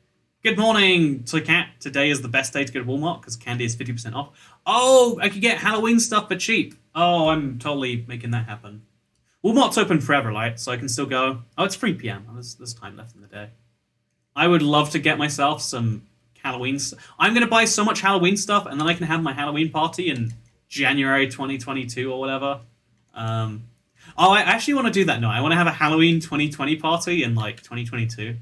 good morning, Toy Cat. Today is the best day to go to Walmart because candy is 50% off. Oh, I could get Halloween stuff for cheap. Oh, I'm totally making that happen. Walmart's open forever, right? So I can still go. Oh, it's 3 p.m. There's time left in the day. I would love to get myself some Halloween. I'm gonna buy so much Halloween stuff, and then I can have my Halloween party in January 2022 or whatever. Um, oh, I actually want to do that now. I want to have a Halloween 2020 party in like 2022.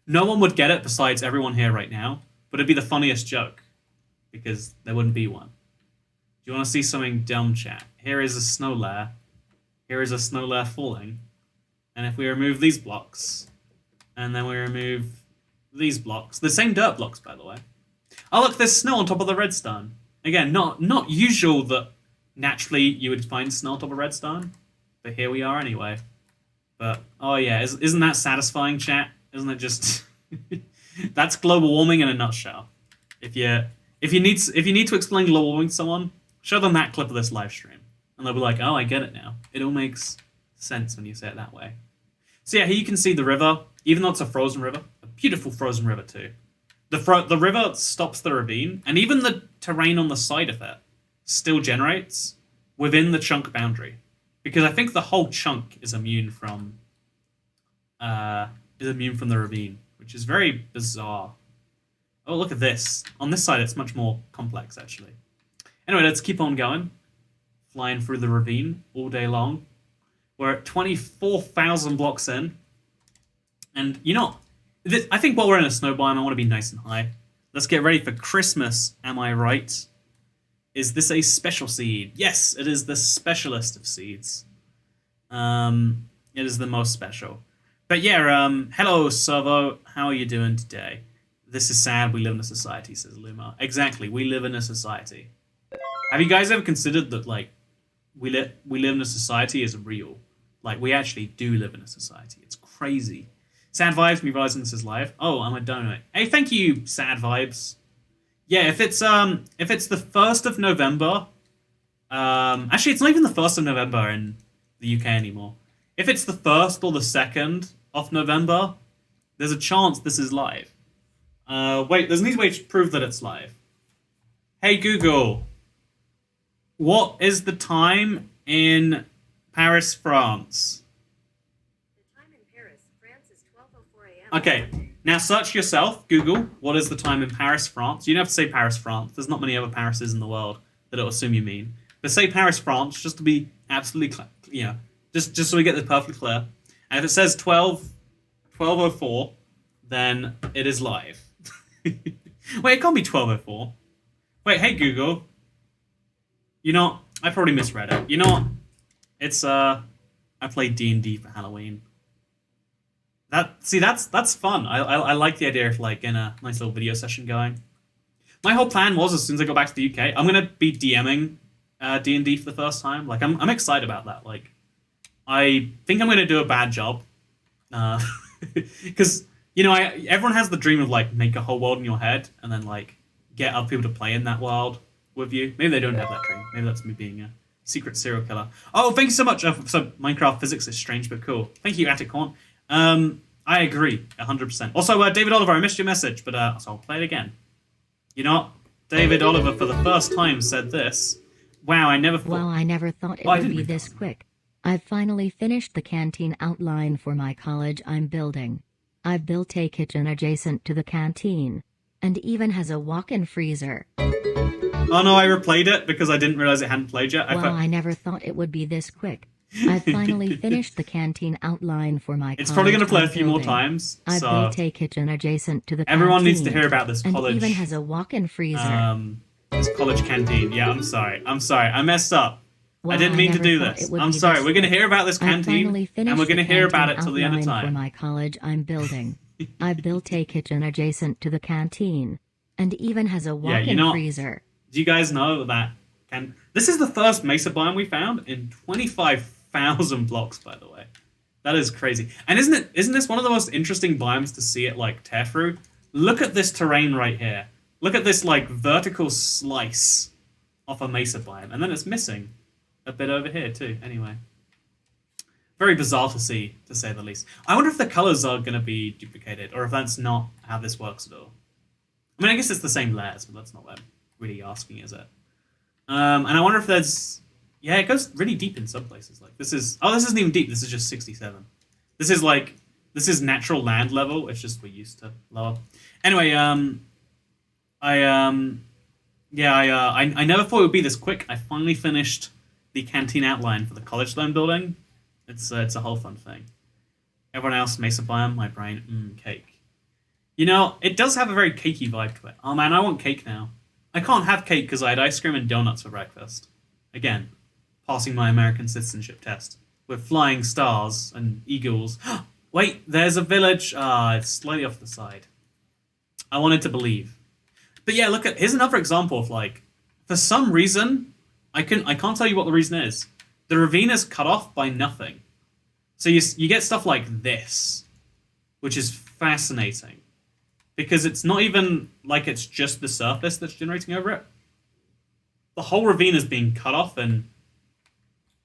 No one would get it besides everyone here right now, but it'd be the funniest joke because there wouldn't be one. Do you want to see something dumb, chat? Here is a snow layer. Here is a snow layer falling. And if we remove these blocks, and then we remove these blocks, the same dirt blocks, by the way. Oh, look, there's snow on top of the redstone. Again, not usual that naturally you would find snow on top of redstone, but here we are anyway. But, oh yeah, isn't that satisfying, chat? Isn't it just... That's global warming in a nutshell. If you need to explain global warming to someone, show them that clip of this live stream. And they'll be like, oh, I get it now. It all makes sense when you say it that way. So yeah, here you can see the river, even though it's a frozen river. A beautiful frozen river too. The river stops the ravine, and even the terrain on the side of it still generates within the chunk boundary. Because I think the whole chunk is immune from the ravine, which is very bizarre. Oh, look at this. On this side, it's much more complex, actually. Anyway, let's keep on going. Flying through the ravine all day long. We're at 24,000 blocks in. And, you know, I think while we're in a snow biome, I want to be nice and high. Let's get ready for Christmas, am I right? Is this a special seed? Yes, it is the specialist of seeds. It is the most special. But yeah, hello, Servo. How are you doing today? This is sad. We live in a society, says Luma. Exactly, we live in a society. Have you guys ever considered that, like, we live in a society is real? Like, we actually do live in a society. It's crazy. Sad Vibes, me realizing this is live. Oh, I'm a donut. Hey, thank you, Sad Vibes. Yeah, if it's the 1st of November, actually, it's not even the 1st of November in the UK anymore. If it's the 1st or the 2nd of November, there's a chance this is live. Wait, there's an easy way to prove that it's live. Hey, Google. What is the time in Paris, France? The time in Paris, France is 12:04 a.m. Okay, now search yourself, Google, what is the time in Paris, France? You don't have to say Paris, France. There's not many other Parises in the world that it'll assume you mean. But say Paris, France, just to be absolutely clear, just so we get this perfectly clear. And if it says 12:04, then it is live. Wait, it can't be 12:04. Wait, hey Google. You know, I probably misread it. You know what? It's I played D&D for Halloween. That's fun. I like the idea of like getting a nice little video session going. My whole plan was as soon as I go back to the UK, I'm gonna be DMing D&D for the first time. Like I'm excited about that. Like I think I'm gonna do a bad job, because you know everyone has the dream of like make a whole world in your head and then like get other people to play in that world with you. Maybe they don't have that dream. Maybe that's me being a secret serial killer. Oh, thank you so much. So Minecraft physics is strange but cool. Thank you, Atticon. I agree 100%. Also, David Oliver, I missed your message, but so I'll play it again. You know what? David Oliver, for the first time, said this. Wow, I never thought... Well, I never thought it would be this quick. I've finally finished the canteen outline for my college I'm building. I've built a kitchen adjacent to the canteen, and even has a walk-in freezer. Oh no, I replayed it because I didn't realize it hadn't played yet. Well, I never thought it would be this quick. I've finally finished the canteen outline for my college. It's probably going to play a few more times. I've so built a kitchen adjacent to the canteen. Everyone needs to hear about this college. And even has a walk-in freezer. This college canteen. Yeah, I'm sorry. I messed up. Well, I didn't mean to do this. I'm sorry. We're going to hear about this canteen, and we're going to hear about it till the end of time. For my college I'm building. I've built a kitchen adjacent to the canteen, and even has a walk-in freezer. Do you guys know that? This is the first mesa biome we found in 25,000 blocks, by the way. That is crazy. And isn't this one of the most interesting biomes to see it like tear through? Look at this terrain right here. Look at this like vertical slice off a mesa biome, and then it's missing a bit over here too. Anyway, very bizarre to see, to say the least. I wonder if the colors are going to be duplicated, or if that's not how this works at all. I mean, I guess it's the same layers, but that's not what I'm really asking, is it? And I wonder if there's... Yeah, it goes really deep in some places. Like this is... Oh, this isn't even deep. This is just 67. This is like... This is natural land level. It's just we're used to lower. Anyway, I never thought it would be this quick. I finally finished the canteen outline for the college that I'm building. It's a whole fun thing. Everyone else, Mesa Biome, my brain, cake. You know, it does have a very cakey vibe to it. Oh man, I want cake now. I can't have cake because I had ice cream and donuts for breakfast. Again, passing my American citizenship test with flying stars and eagles. Wait, there's a village. It's slightly off the side. I wanted to believe. But yeah, look at here's another example of like, for some reason, I can't tell you what the reason is. The ravine is cut off by nothing. So you get stuff like this, which is fascinating. Because it's not even like it's just the surface that's generating over it. The whole ravine is being cut off in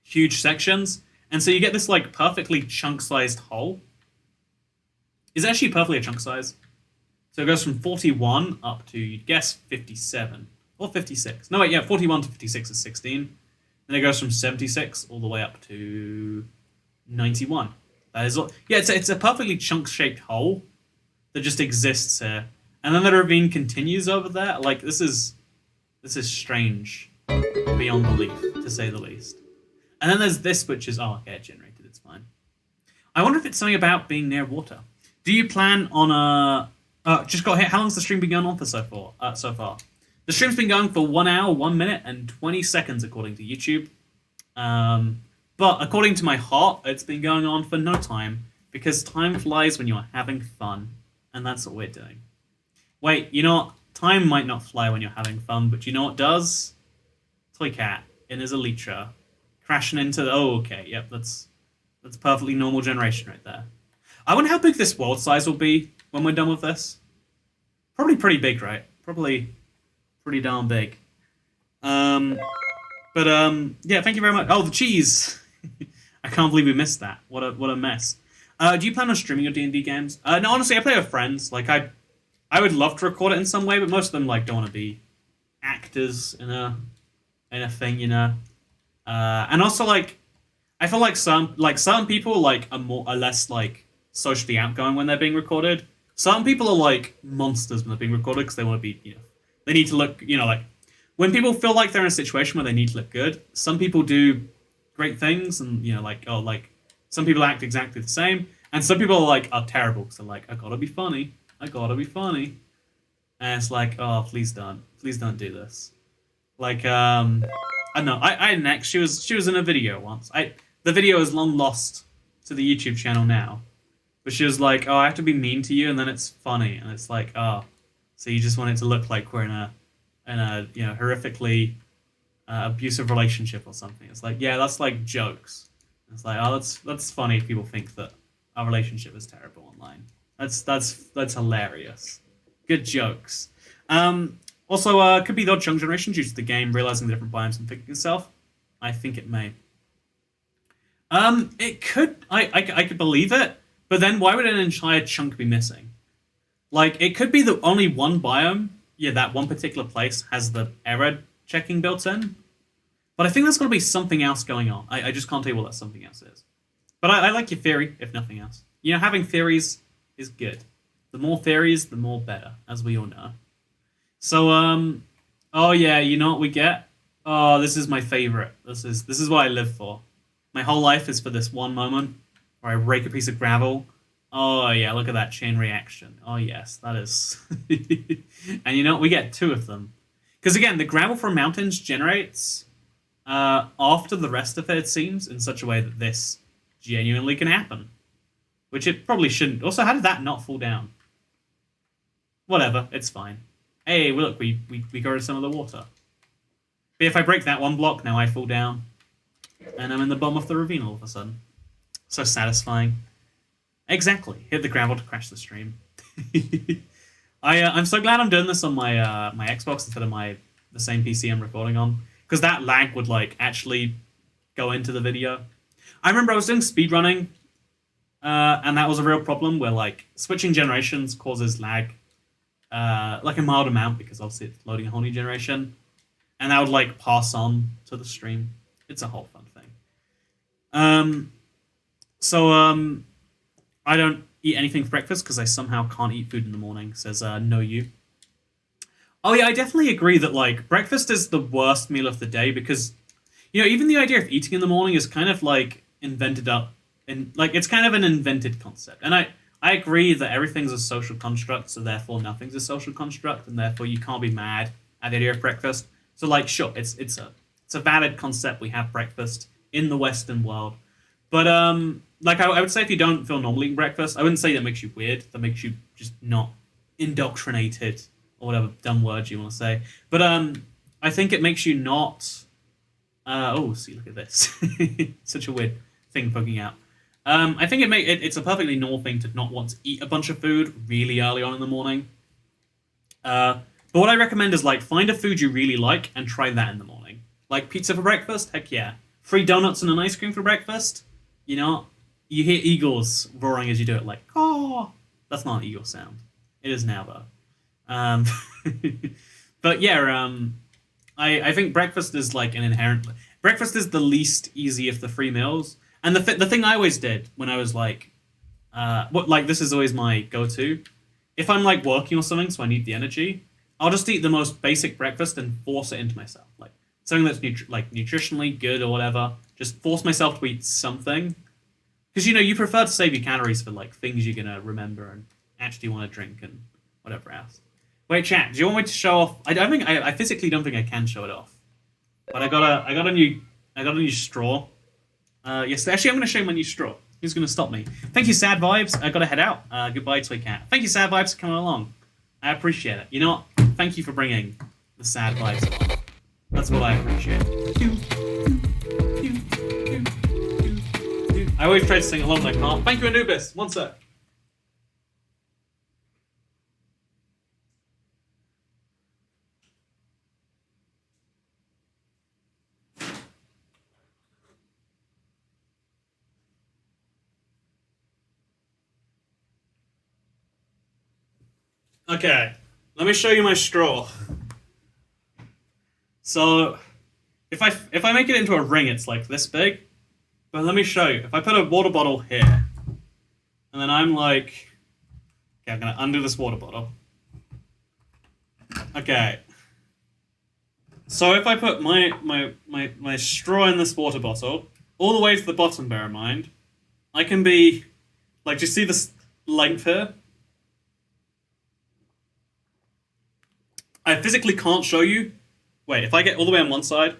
huge sections, and so you get this like perfectly chunk-sized hole. It's actually perfectly a chunk size. So it goes from 41 up to, you'd guess, 57. Or 56. No, wait, yeah, 41 to 56 is 16. And it goes from 76 all the way up to 91. That is all. Yeah, it's a perfectly chunk-shaped hole that just exists here. And then the ravine continues over there. Like, this is strange beyond belief, to say the least. And then there's this, which is, oh, okay, it generated, it's fine. I wonder if it's something about being near water. Do you plan on a... just got here. How long's the stream been going on for so far? The stream's been going for 1 hour, 1 minute, and 20 seconds, according to YouTube. But according to my heart, it's been going on for no time, because time flies when you're having fun, and that's what we're doing. Wait, you know what? Time might not fly when you're having fun, but you know what does? Toy Cat in his Elytra, crashing into the... Oh, okay, yep, that's perfectly normal generation right there. I wonder how big this world size will be when we're done with this. Probably pretty big, right? Probably pretty darn big. Yeah, thank you very much. Oh, the cheese! I can't believe we missed that. What a mess. Do you plan on streaming your D&D games? No, honestly, I play with friends. Like, I would love to record it in some way, but most of them like don't want to be actors in a thing, you know. And also like, I feel like some people like are less like socially outgoing when they're being recorded. Some people are like monsters when they're being recorded because they want to be, you know, they need to look, you know, like when people feel like they're in a situation where they need to look good. Some people do great things, and you know, like some people act exactly the same, and some people are terrible because they're like, I gotta be funny. And it's like, oh, please don't do this. Like, I don't know. I had an ex. She was in a video once. The video is long lost to the YouTube channel now, but she was like, oh, I have to be mean to you, and then it's funny, and it's like, oh, so you just want it to look like we're in a you know, horrifically abusive relationship or something. It's like, yeah, that's like jokes. It's like, oh, that's funny if people think that our relationship is terrible online. That's hilarious. Good jokes. Also, could be the odd chunk generation due to the game realizing the different biomes and thinking itself. I think it may. It could. I could believe it, but then why would an entire chunk be missing? Like, it could be that only one biome, yeah, that one particular place has the error checking built in. But I think there's got to be something else going on. I just can't tell you what that something else is. But I like your theory, if nothing else. You know, having theories is good. The more theories, the more better, as we all know. So, oh yeah, you know what we get? Oh, this is my favorite. This is what I live for. My whole life is for this one moment where I rake a piece of gravel. Oh yeah, look at that chain reaction. Oh yes, that is... And you know what? We get 2 of them. Because again, the gravel from mountains generates after the rest of it seems, in such a way that this genuinely can happen. Which it probably shouldn't. Also, how did that not fall down? Whatever, it's fine. Hey, well, look, we got rid of some of the water. But if I break that one block, now I fall down. And I'm in the bottom of the ravine all of a sudden. So satisfying. Exactly. Hit the gravel to crash the stream. I'm so glad I'm doing this on my my Xbox instead of the same PC I'm recording on. Because that lag would, like, actually go into the video. I remember I was doing speedrunning, and that was a real problem where, like, switching generations causes lag. Like a mild amount, because obviously it's loading a whole new generation. And that would, like, pass on to the stream. It's a whole fun thing. I don't eat anything for breakfast because I somehow can't eat food in the morning, says No You. Oh yeah, I definitely agree that like breakfast is the worst meal of the day because even the idea of eating in the morning is kind of like invented up and like it's kind of an invented concept. And I agree that everything's a social construct, so therefore nothing's a social construct, and therefore you can't be mad at the idea of breakfast. So like sure, it's a valid concept. We have breakfast in the Western world. But like I would say if you don't feel normal eating breakfast, I wouldn't say that makes you weird. That makes you just not indoctrinated or whatever dumb word you want to say. But I think it makes you not. Oh, see, look at this. Such a weird thing poking out. I think it's a perfectly normal thing to not want to eat a bunch of food really early on in the morning. But what I recommend is like find a food you really like and try that in the morning. Like pizza for breakfast, heck yeah. Free donuts and an ice cream for breakfast. You hear eagles roaring as you do it, like oh, that's not an eagle sound. It is now though. But yeah, I think breakfast is like an inherent. Breakfast is the least easy of the three meals, and the thing I always did when I was like, what like this is always my go-to. If I'm like working or something, so I need the energy, I'll just eat the most basic breakfast and force it into myself, like something that's nutritionally good or whatever. Just force myself to eat something, because you prefer to save your calories for like things you're gonna remember and actually want to drink and whatever else. Wait, chat. Do you want me to show off? I don't think I physically don't think I can show it off, but I got a new straw. Yes, actually, I'm going to show you my new straw. Who's going to stop me? Thank you, Sad Vibes. I got to head out. Goodbye, Toy Cat. Thank you, Sad Vibes, for coming along. I appreciate it. You know what? Thank you for bringing the Sad Vibes along. That's what I appreciate. I always try to sing along, but I can't. Thank you, Anubis. One sec. Okay, let me show you my straw. So, if I make it into a ring, it's like this big. But let me show you. If I put a water bottle here, and then I'm like, okay, I'm gonna undo this water bottle. Okay. So if I put my straw in this water bottle, all the way to the bottom, bear in mind, I can be, like, do you see this length here? I physically can't show you. Wait, if I get all the way on one side.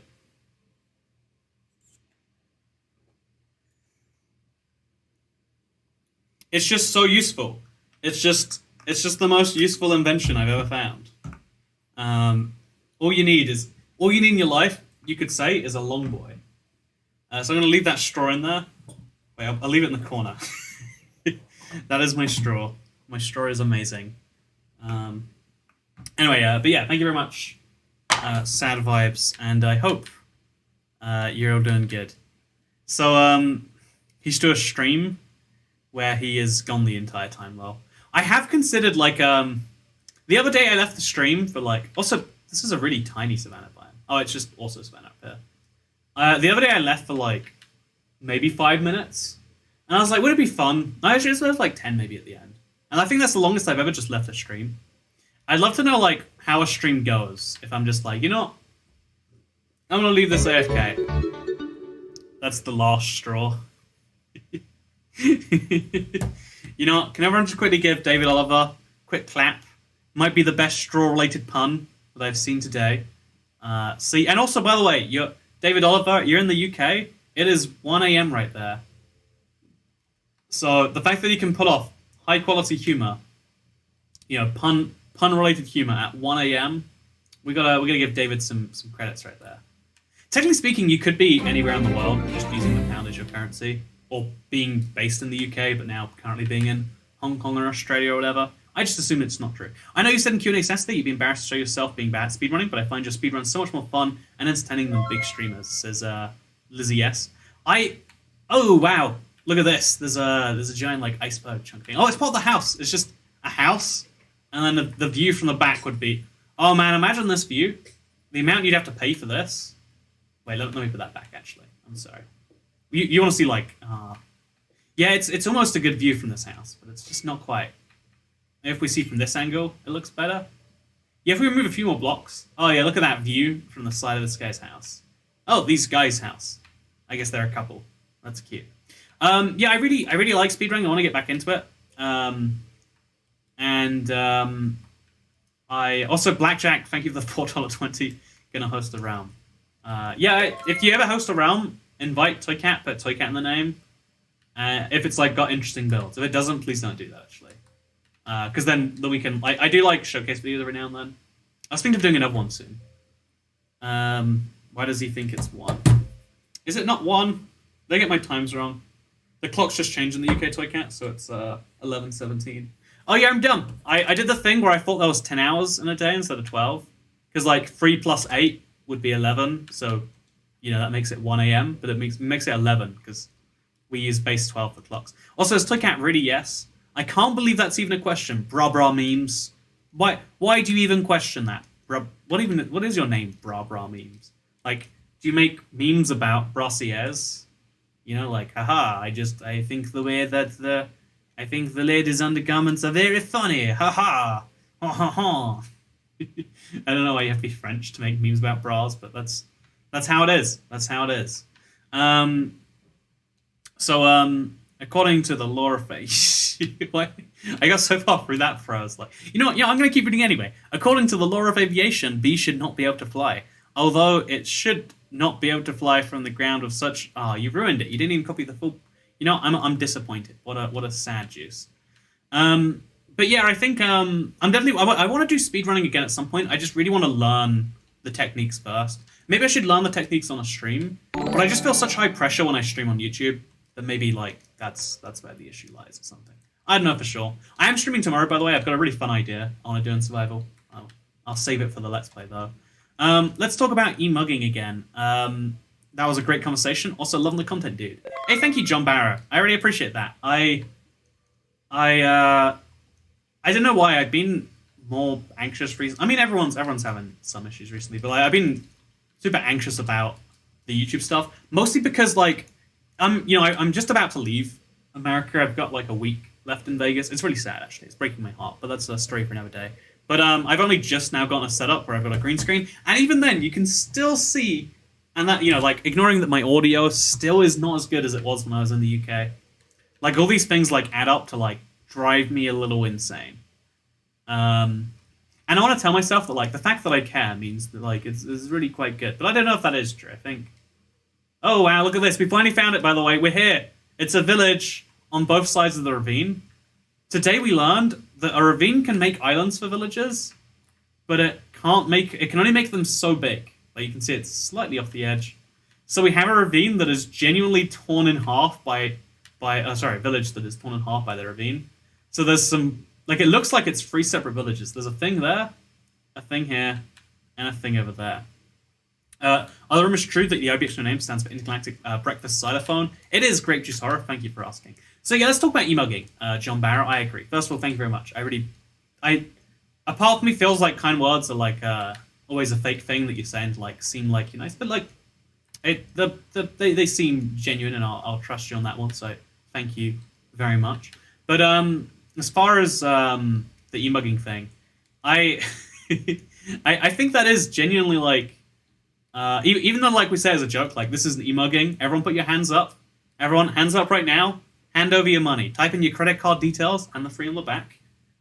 It's just so useful. It's just the most useful invention I've ever found. All you need in your life, you could say, is a long boy. So I'm gonna leave that straw in there. Wait, I'll leave it in the corner. That is my straw. My straw is amazing. Anyway, but yeah, thank you very much, Sad Vibes, and I hope you're all doing good. So, he's doing a stream where he is gone the entire time, though. I have considered, like, the other day I left the stream for, like, also, this is a really tiny savannah biome. Oh, it's just also savannah up here. The other day I left for, like, maybe 5 minutes, and I was like, would it be fun? I actually just left, like, 10 maybe at the end. And I think that's the longest I've ever just left a stream. I'd love to know, like, how a stream goes, if I'm just like, you know what? I'm gonna leave this AFK. That's the last straw. You know what? Can everyone just quickly give David Oliver a quick clap? Might be the best straw-related pun that I've seen today. See, and also, by the way, David Oliver, you're in the UK. It is 1 a.m. right there. So the fact that you can pull off high-quality humor, pun-related humor at 1 a.m., we gotta give David some credits right there. Technically speaking, you could be anywhere in the world just using the pound as your currency, or being based in the UK but now currently being in Hong Kong or Australia or whatever. I just assume it's not true. I know you said in Q&A Saturday you'd be embarrassed to show yourself being bad at speedrunning, but I find your speedruns so much more fun and entertaining than big streamers, says Lizzie S. Oh, wow. Look at this. There's a giant, like, iceberg chunk thing. Oh, it's part of the house. It's just a house, and then the view from the back would be... Oh, man, imagine this view. The amount you'd have to pay for this. Wait, let me put that back, actually. I'm sorry. You want to see, like... yeah, it's almost a good view from this house, but it's just not quite. If we see from this angle, it looks better. Yeah, if we remove a few more blocks. Oh yeah, look at that view from the side of this guy's house. Oh, these guys' house. I guess they're a couple. That's cute. Yeah, I really like speedrunning. I want to get back into it. And I also Blackjack. Thank you for the $4.20. Gonna host a realm. Yeah, if you ever host a realm, invite Toycat. Put Toycat in the name. If it's like got interesting builds. If it doesn't, please don't do that actually. Because then we can. I do like showcase videos every now and then. I was thinking of doing another one soon. Why does he think it's 1? Is it not 1? Did I get my times wrong? The clock's just changed in the UK Toycat, so it's 11:17. Oh yeah, I'm dumb. I did the thing where I thought that was 10 hours in a day instead of 12. Because like 3 plus 8 would be 11, so you know that makes it 1 a.m. But it makes it 11 because we use base 12 for clocks. Also, is Toycat really yes? I can't believe that's even a question. Bra bra memes. Why do you even question that? What is your name? Bra bra memes. Like, do you make memes about brassieres? You know, like, haha, I think the way that I think the ladies' undergarments are very funny. Haha. Ha ha ha. I don't know why you have to be French to make memes about bras, but that's how it is. That's how it is. According to the lore of I got so far through that for I was like, you know what? Yeah, I'm going to keep reading anyway. According to the law of aviation, bees should not be able to fly, although it should not be able to fly from the ground with such. Ah, you ruined it. You didn't even copy the full. You know, I'm disappointed. What a sad juice. But yeah, I think I'm definitely. I want to do speedrunning again at some point. I just really want to learn the techniques first. Maybe I should learn the techniques on a stream, but I just feel such high pressure when I stream on YouTube that maybe like that's where the issue lies or something. I don't know for sure. I am streaming tomorrow, by the way. I've got a really fun idea I want to do in survival. I'll save it for the Let's Play though. Let's talk about e-mugging again. That was a great conversation. Also, loving the content, dude. Hey, thank you, John Barra. I really appreciate that. I don't know why I've been more anxious recently. I mean, everyone's having some issues recently, but like, I've been super anxious about the YouTube stuff, mostly because like I'm just about to leave America. I've got like a week left in Vegas. It's really sad, actually. It's breaking my heart, but that's a story for another day. But I've only just now gotten a setup where I've got a green screen, and even then, you can still see, and that like ignoring that my audio still is not as good as it was when I was in the UK. Like all these things like add up to like drive me a little insane. And I want to tell myself that like the fact that I care means that like it's really quite good. But I don't know if that is true. I think. Oh wow! Look at this. We finally found it. By the way, we're here. It's a village on both sides of the ravine. Today we learned that a ravine can make islands for villagers, but it can only make them so big. Like you can see it's slightly off the edge. So we have a ravine that is genuinely torn in half by a village that is torn in half by the ravine. So there's some, like it looks like it's 3 separate villages. There's a thing there, a thing here, and a thing over there. Are the rumors true that the IBXO name stands for Intergalactic Breakfast Xylophone? It is Grape Juice Horror. Thank you for asking. So yeah, let's talk about e-mugging. John Barrow, I agree. First of all, thank you very much. A part of me feels like kind words are like always a fake thing that you're saying to like seem like you're nice, but like they seem genuine, and I'll trust you on that one. So thank you very much. But as far as the e-mugging thing, I think that is genuinely like. Even though, like we say as a joke, like this isn't e-mugging, everyone put your hands up. Everyone, hands up right now. Hand over your money. Type in your credit card details and the 3 on the back,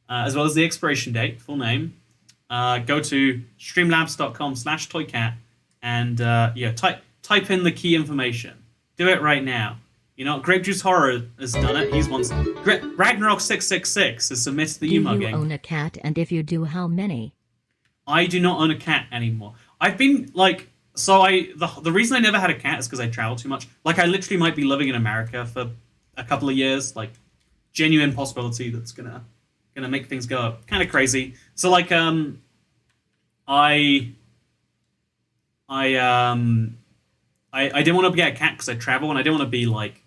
as well as the expiration date, full name. Go to streamlabs.com/toycat and type in the key information. Do it right now. You know, Grape Juice Horror has done it. He's once Ragnarok666 has submitted the e-mugging. Do you own a cat, and if you do, how many? I do not own a cat anymore. I've been like. So the reason I never had a cat is because I travel too much. Like I literally might be living in America for a couple of years. Like genuine possibility that's gonna make things go kind of crazy. So like I didn't want to get a cat because I travel, and I didn't want to be like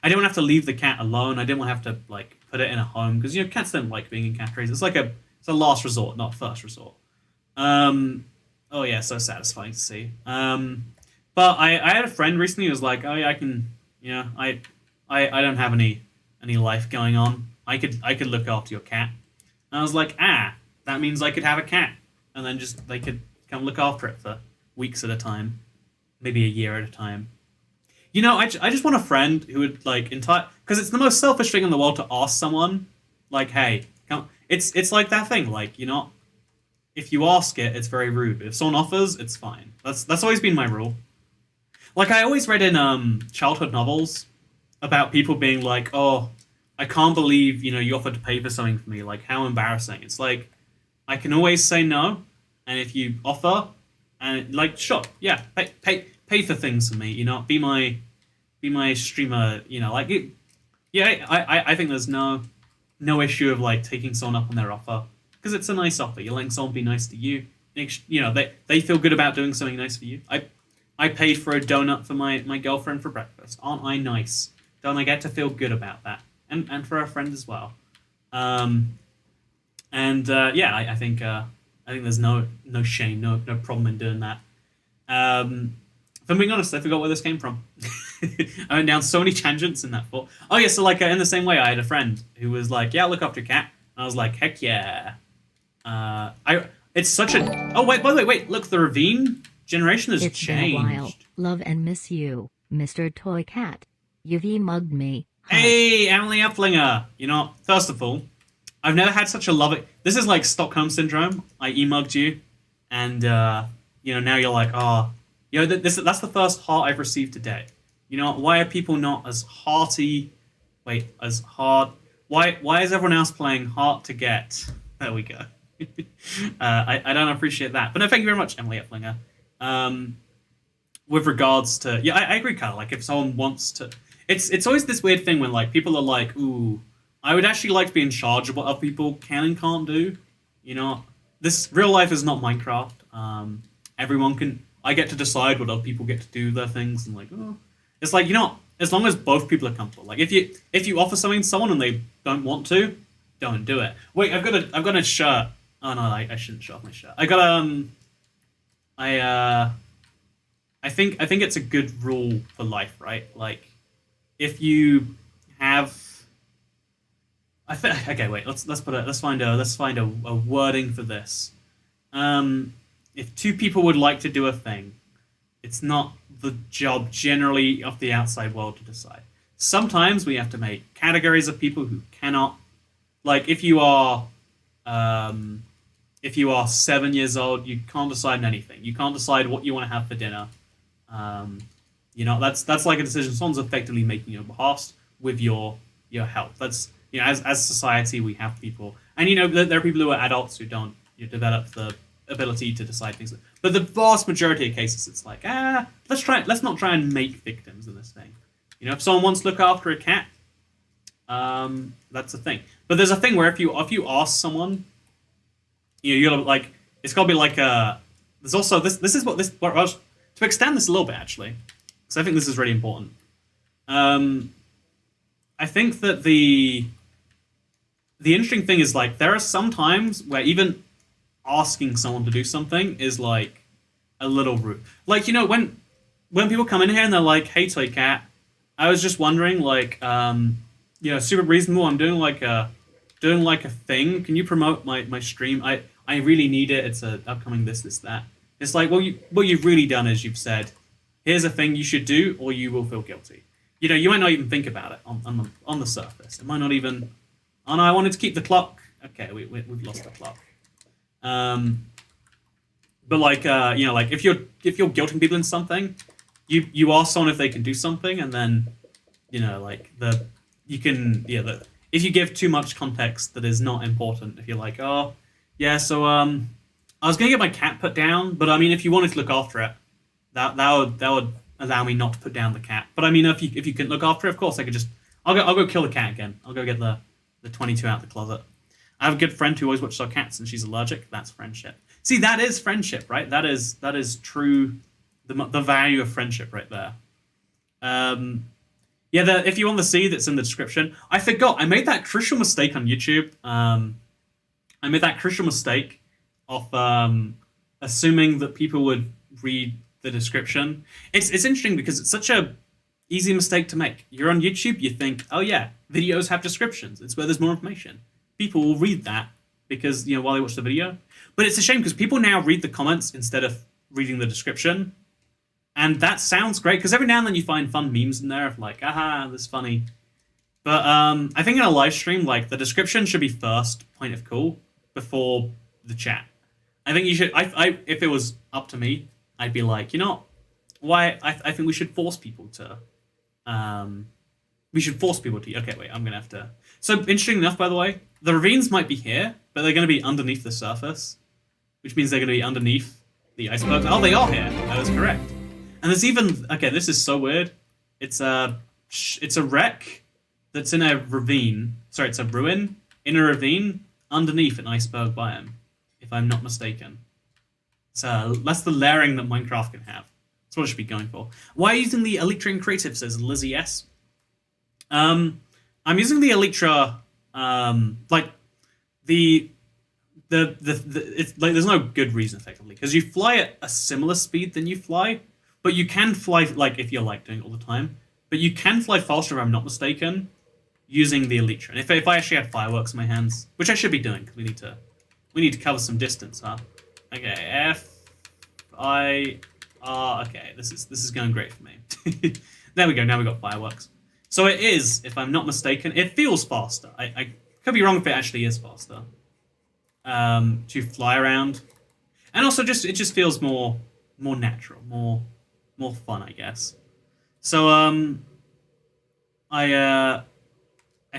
I didn't want to have to leave the cat alone. I didn't want to have to like put it in a home because cats don't like being in cat trays. It's like it's a last resort, not first resort. Oh yeah, so satisfying to see. But I had a friend recently who was like, oh yeah, I don't have any life going on. I could look after your cat. And I was like, that means I could have a cat. and then just they could come look after it for weeks at a time, maybe a year at a time. I just want a friend who would like entire because it's the most selfish thing in the world to ask someone like, "Hey, come." It's like that thing like if you ask it, it's very rude. If someone offers, it's fine. That's always been my rule. Like I always read in childhood novels about people being like, "Oh, I can't believe you offered to pay for something for me. Like how embarrassing." It's like I can always say no, and if you offer, and like sure, yeah, pay for things for me. Be my streamer. Like it, yeah. I think there's no issue of like taking someone up on their offer because it's a nice offer. You're letting someone be nice to you. They feel good about doing something nice for you. I paid for a donut for my girlfriend for breakfast. Aren't I nice? Don't I get to feel good about that? And for a friend as well. Yeah, I think there's no shame, no problem in doing that. If I'm being honest, I forgot where this came from. I went down so many tangents in that thought. Oh yeah, so like in the same way, I had a friend who was like, "Yeah, look after a cat." And I was like, "Heck yeah!" It's such a. Oh wait, by the way, wait. Look, the Ravine generation has It's changed. been a while. Love and miss you, Mr. Toy Cat. You've mugged me. Hi. Hey, Emily Uplinger. First of all, I've never had such a love it. This is like Stockholm syndrome. I mugged you, and now you're like, oh, that's the first heart I've received today. Why are people not as hearty? Wait, as hard. Why is everyone else playing hard to get? There we go. I don't appreciate that, but no, thank you very much, Emily Uplinger. With regards to I agree, Kyle. Like if someone wants to, it's always this weird thing when like people are like, ooh, I would actually like to be in charge of what other people can and can't do. This real life is not Minecraft. Everyone can. I get to decide what other people get to do their things, and like, oh, it's like as long as both people are comfortable. Like if you offer something to someone and they don't want to, don't do it. Wait, I've got a shirt. Oh no, I shouldn't show off my shirt. I got I think it's a good rule for life, right? Like if you have okay, wait. Let's find a wording for this. If two people would like to do a thing, it's not the job generally of the outside world to decide. Sometimes we have to make categories of people who cannot. Like if you are 7 years old, you can't decide on anything. You can't decide what you want to have for dinner. That's like a decision someone's effectively making your behalf with your health. That's as society we have people, and there are people who are adults who don't develop the ability to decide things. But the vast majority of cases, it's like let's not try and make victims in this thing. If someone wants to look after a cat, that's a thing. But there's a thing where if you ask someone, you gotta like it's gotta be like there's also this is what this to extend this a little bit actually, because I think this is really important. I think that the interesting thing is like there are some times where even asking someone to do something is like a little rude. Like when people come in here and they're like, "Hey, Toy Cat, I was just wondering like super reasonable. I'm doing like a thing. Can you promote my stream? I really need it. It's a upcoming this that." It's like, what you've really done is you've said, "Here's a thing you should do, or you will feel guilty." You might not even think about it on the surface. It might not even. Oh no, I wanted to keep the clock. Okay, we've lost the clock. But like like if you're guilting people in something, you ask someone if they can do something, and then if you give too much context that is not important, if you're like, oh yeah, so I was gonna get my cat put down, but I mean if you wanted to look after it, that would allow me not to put down the cat. But I mean if you couldn't look after it, of course I could just I'll go kill the cat again. I'll go get the 22 out of the closet. I have a good friend who always watches our cats and she's allergic. That's friendship. See, that is friendship, right? That is true. The value of friendship right there. If you want to see, that's in the description. I forgot. I made that crucial mistake on YouTube. I made that crucial mistake of assuming that people would read the description. It's interesting because it's such a easy mistake to make. You're on YouTube, you think, oh yeah, videos have descriptions. It's where there's more information. People will read that because, you know, while they watch the video. But it's a shame because people now read the comments instead of reading the description. And that sounds great because every now and then you find fun memes in there of like, aha, this is funny. But I think in a live stream, like, the description should be first point of call before the chat. I think you should. If it was up to me, I'd be like, you know, why? I think we should force people to. We should force people to. Okay, wait. I'm gonna have to. So interesting enough, by the way, the ravines might be here, but they're going to be underneath the surface, which means they're going to be underneath the icebergs. Oh, they are here. That is correct. And there's even. Okay, this is so weird. It's a wreck that's in a ravine. Sorry, it's a ruin in a ravine underneath an iceberg biome, if I'm not mistaken. So less the layering that Minecraft can have. That's what I should be going for. Why are you using the Elytra in creative, says Lizzie S. I'm using the Elytra, like it's like there's no good reason effectively because you fly at a similar speed than you fly, but you can fly like if you're like doing it all the time. But you can fly faster, if I'm not mistaken, using the Elytra. And if I actually had fireworks in my hands, which I should be doing because we need to cover some distance, huh? Okay, okay, this is going great for me. There we go. Now we got fireworks. So it is, if I'm not mistaken, it feels faster. I could be wrong if it actually is faster. To fly around, and also it just feels more natural, more fun, I guess. So I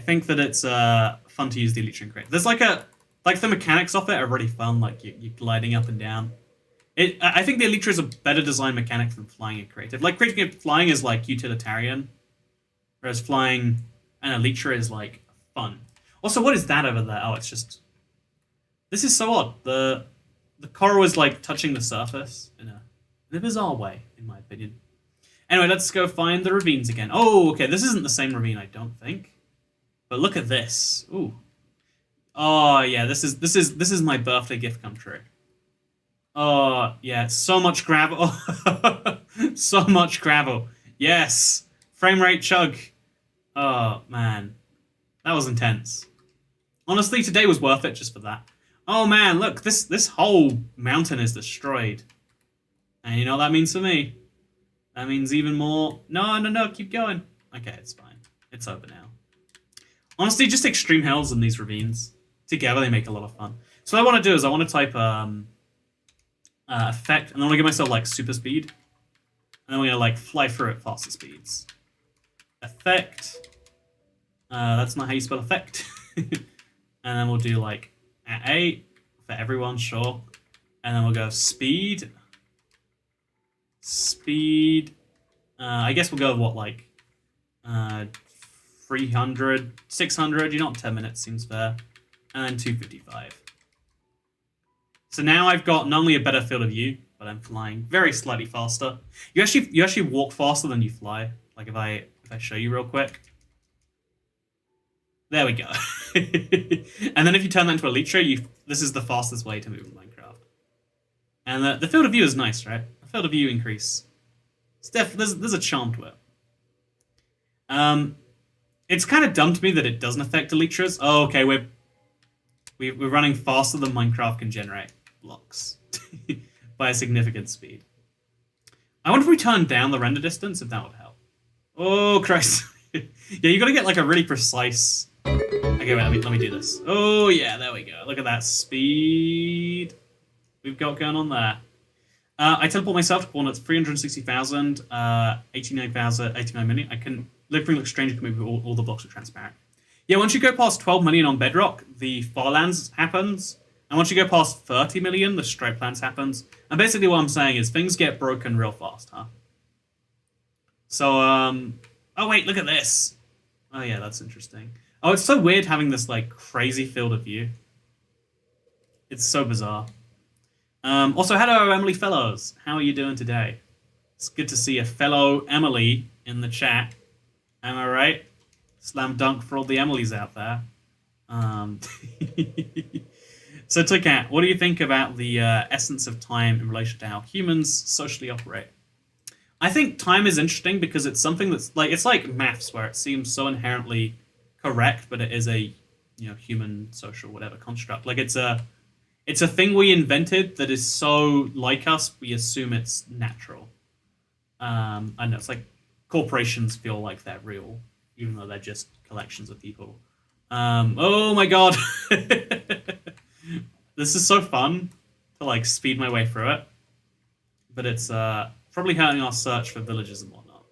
think that it's fun to use the Elytra crate. There's like the mechanics of it are really fun. Like you're gliding up and down. I think the Elytra is a better design mechanic than flying in creative. Like flying is like utilitarian, whereas flying an Elytra is like fun. Also, what is that over there? Oh, it's just. This is so odd. The coral is like touching the surface in a bizarre way, in my opinion. Anyway, let's go find the ravines again. Oh, okay, this isn't the same ravine, I don't think. But look at this. Ooh. Oh yeah, this is my birthday gift come true. Oh yeah, so much gravel. So much gravel. Yes. Frame rate chug. Oh man. That was intense. Honestly, today was worth it just for that. Oh man, look, this whole mountain is destroyed. And you know what that means for me? That means even more. No, keep going. Okay, it's fine. It's over now. Honestly, just extreme hills and these ravines. Together, they make a lot of fun. So what I want to do is I want to type effect, and I want to give myself like super speed. And then we're going to like fly through at faster speeds. Effect. That's not how you spell effect. And then we'll do like at 8 for everyone, sure. And then we'll go speed. Speed. I guess we'll go what, like 300, 600. You know, 10 minutes seems fair. And then 255. So now I've got not only a better field of view, but I'm flying very slightly faster. You actually walk faster than you fly. Like if I show you real quick. There we go. And then if you turn that into Elytra, this is the fastest way to move in Minecraft. And the field of view is nice, right? The field of view increase. There's a charm to it. It's kind of dumb to me that it doesn't affect Elytras. Oh, okay, we're running faster than Minecraft can generate blocks by a significant speed. I wonder if we turn down the render distance, if that would help. Oh, Christ. Yeah, you got to get like a really precise. Okay, wait, let me do this. Oh yeah, there we go. Look at that speed we've got going on there. I teleport myself to coordinates 360,000, 89,000, 89 million. I can Living looks strange to me with all the blocks are transparent. Yeah, once you go past 12 million on Bedrock, the Farlands happens. And once you go past 30 million, the Stripe Lands happens. And basically what I'm saying is things get broken real fast, huh? So, oh wait, look at this. Oh yeah, that's interesting. Oh, it's so weird having this, like, crazy field of view. It's so bizarre. Also, hello, Emily Fellows. How are you doing today? It's good to see a fellow Emily in the chat. Am I right? Slam dunk for all the Emilys out there. So, Toycat, what do you think about the essence of time in relation to how humans socially operate? I think time is interesting because it's something that's like, it's like maths where it seems so inherently correct, but it is a human social whatever construct. Like it's a thing we invented that is so like us, we assume it's natural. I know it's like corporations feel like they're real, even though they're just collections of people. Oh my god, this is so fun to like speed my way through it, but it's probably hurting our search for villages and whatnot.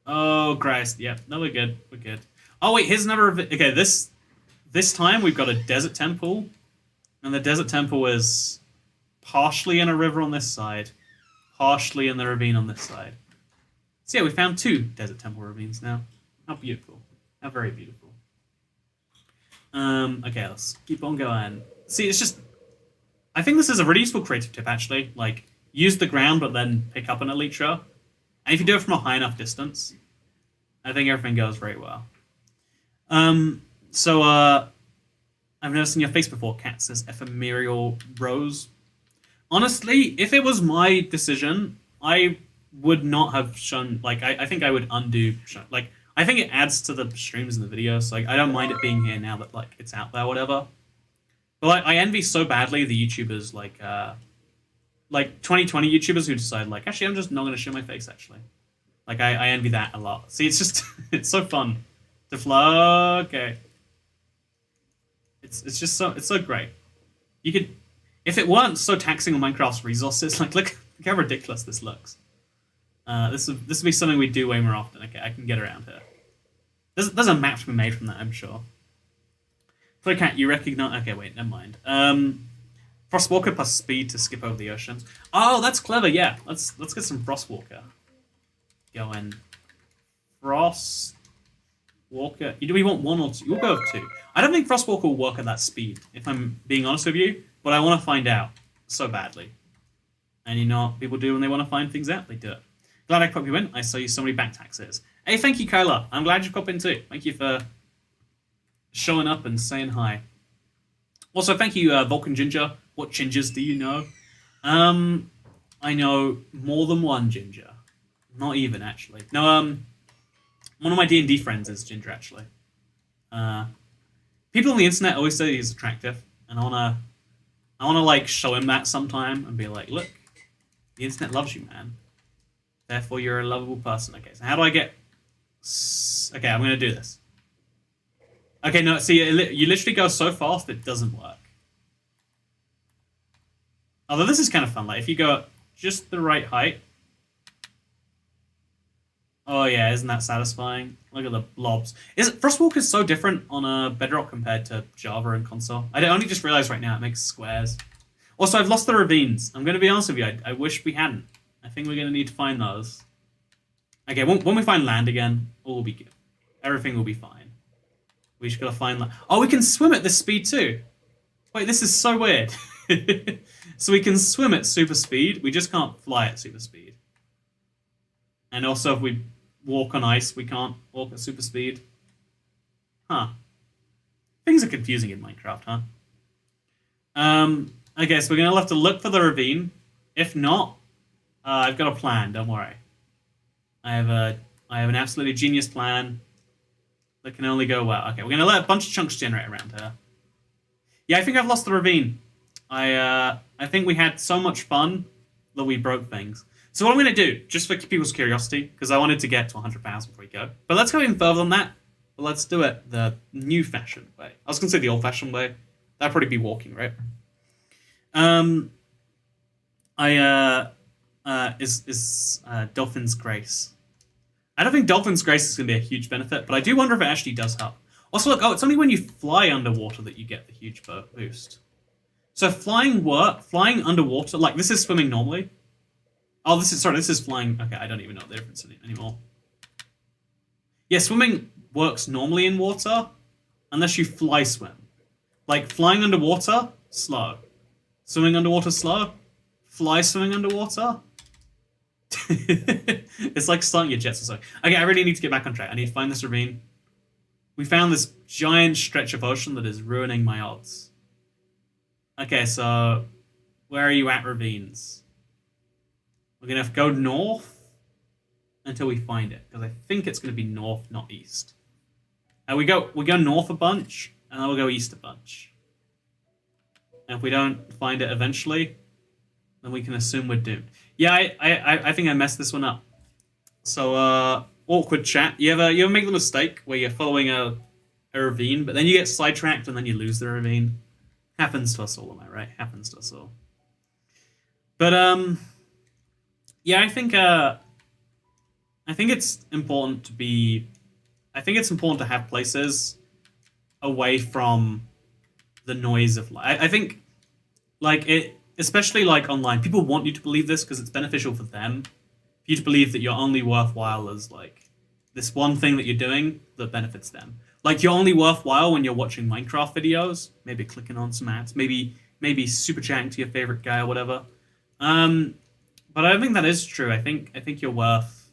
Oh Christ, yeah, no, we're good, we're good. Oh wait, here's another. Okay, this time we've got a desert temple, and the desert temple is partially in a river on this side, partially in the ravine on this side. So yeah, we found 2 desert temple ravines now. How beautiful. How very beautiful. Okay, let's keep on going. See, it's just... I think this is a really useful creative tip, actually. Like, use the ground, but then pick up an elytra. And if you do it from a high enough distance, I think everything goes very well. I've never seen your face before, Cat says Ephemeral Rose. Honestly, if it was my decision, I would not have shown, like, I think I would undo, like, I think it adds to the streams and the videos, like, I don't mind it being here now that, like, it's out there, whatever. But, like, I envy so badly the YouTubers, like 2020 YouTubers who decide, like, actually, I'm just not going to show my face, actually. Like, I envy that a lot. See, it's just, it's so fun to fly, okay. It's just so, it's so great. You could, if it weren't so taxing on Minecraft's resources, like, look how ridiculous this looks. This would be something we do way more often. Okay, I can get around here. There's a map to be made from that, I'm sure. Play Cat, you recognize... Okay, wait, never mind. Frostwalker plus speed to skip over the oceans. Oh, that's clever, yeah. Let's get some Frostwalker. Going. Frostwalker. Do we want 1 or 2? We'll go with 2. I don't think Frostwalker will work at that speed, if I'm being honest with you, but I want to find out so badly. And you know what people do when they want to find things out? They do it. Glad I caught you in. I saw you so many back taxes. Hey, thank you, Kyla. I'm glad you caught in too. Thank you for showing up and saying hi. Also, thank you, Vulcan Ginger. What gingers do you know? I know more than one ginger. Not even, actually. No, one of my D&D friends is ginger, actually. People on the internet always say he's attractive, and I wanna like show him that sometime and be like, look, the internet loves you, man. Therefore, you're a lovable person. Okay, so how do I get... Okay, I'm going to do this. Okay, no, see, you literally go so fast it doesn't work. Although this is kind of fun. Like, if you go just the right height... Oh, yeah, isn't that satisfying? Look at the blobs. Frostwalker's so different on a Bedrock compared to Java and console. I only just realized right now it makes squares. Also, I've lost the ravines. I'm going to be honest with you. I wish we hadn't. I think we're going to need to find those. Okay, when we find land again, all will be good. Everything will be fine. We just got to find land. Oh, we can swim at this speed too. Wait, this is so weird. So we can swim at super speed. We just can't fly at super speed. And also, if we walk on ice, we can't walk at super speed. Huh. Things are confusing in Minecraft, huh? Okay, so we're going to have to look for the ravine. If not, I've got a plan, don't worry. I have an absolutely genius plan that can only go well. Okay, we're going to let a bunch of chunks generate around here. Yeah, I think I've lost the ravine. I think we had so much fun that we broke things. So what I'm going to do, just for people's curiosity, because I wanted to get to 100,000 before we go, but let's go even further than that. But let's do it the new-fashioned way. I was going to say the old-fashioned way. That'd probably be walking, right? Dolphin's Grace. I don't think Dolphin's Grace is going to be a huge benefit, but I do wonder if it actually does help. Also, look, it's only when you fly underwater that you get the huge boost. So flying underwater, like this is swimming normally. Oh, this is flying. Okay, I don't even know the difference anymore. Yeah, swimming works normally in water, unless you fly swim. Like flying underwater, slow. Swimming underwater, slow. Fly swimming underwater. It's like starting your jets or something. Okay, I really need to get back on track. I need to find this ravine. We found this giant stretch of ocean that is ruining my odds. Okay, so where are you at, ravines? We're gonna have to go north until we find it, because I think it's gonna be north, not east. We go north a bunch, and then we'll go east a bunch. And if we don't find it eventually, then we can assume we're doomed. Yeah, I think I messed this one up. So, awkward chat. You ever make the mistake where you're following a ravine, but then you get sidetracked and then you lose the ravine? Happens to us all, am I right? Happens to us all. But, yeah, I think it's important to be... I think it's important to have places away from the noise of life. I think, like, it... Especially, like, online, people want you to believe this because it's beneficial for them. For you to believe that you're only worthwhile as, like, this one thing that you're doing that benefits them. Like, you're only worthwhile when you're watching Minecraft videos, maybe clicking on some ads, maybe super chatting to your favorite guy or whatever. But I don't think that is true. I think you're worth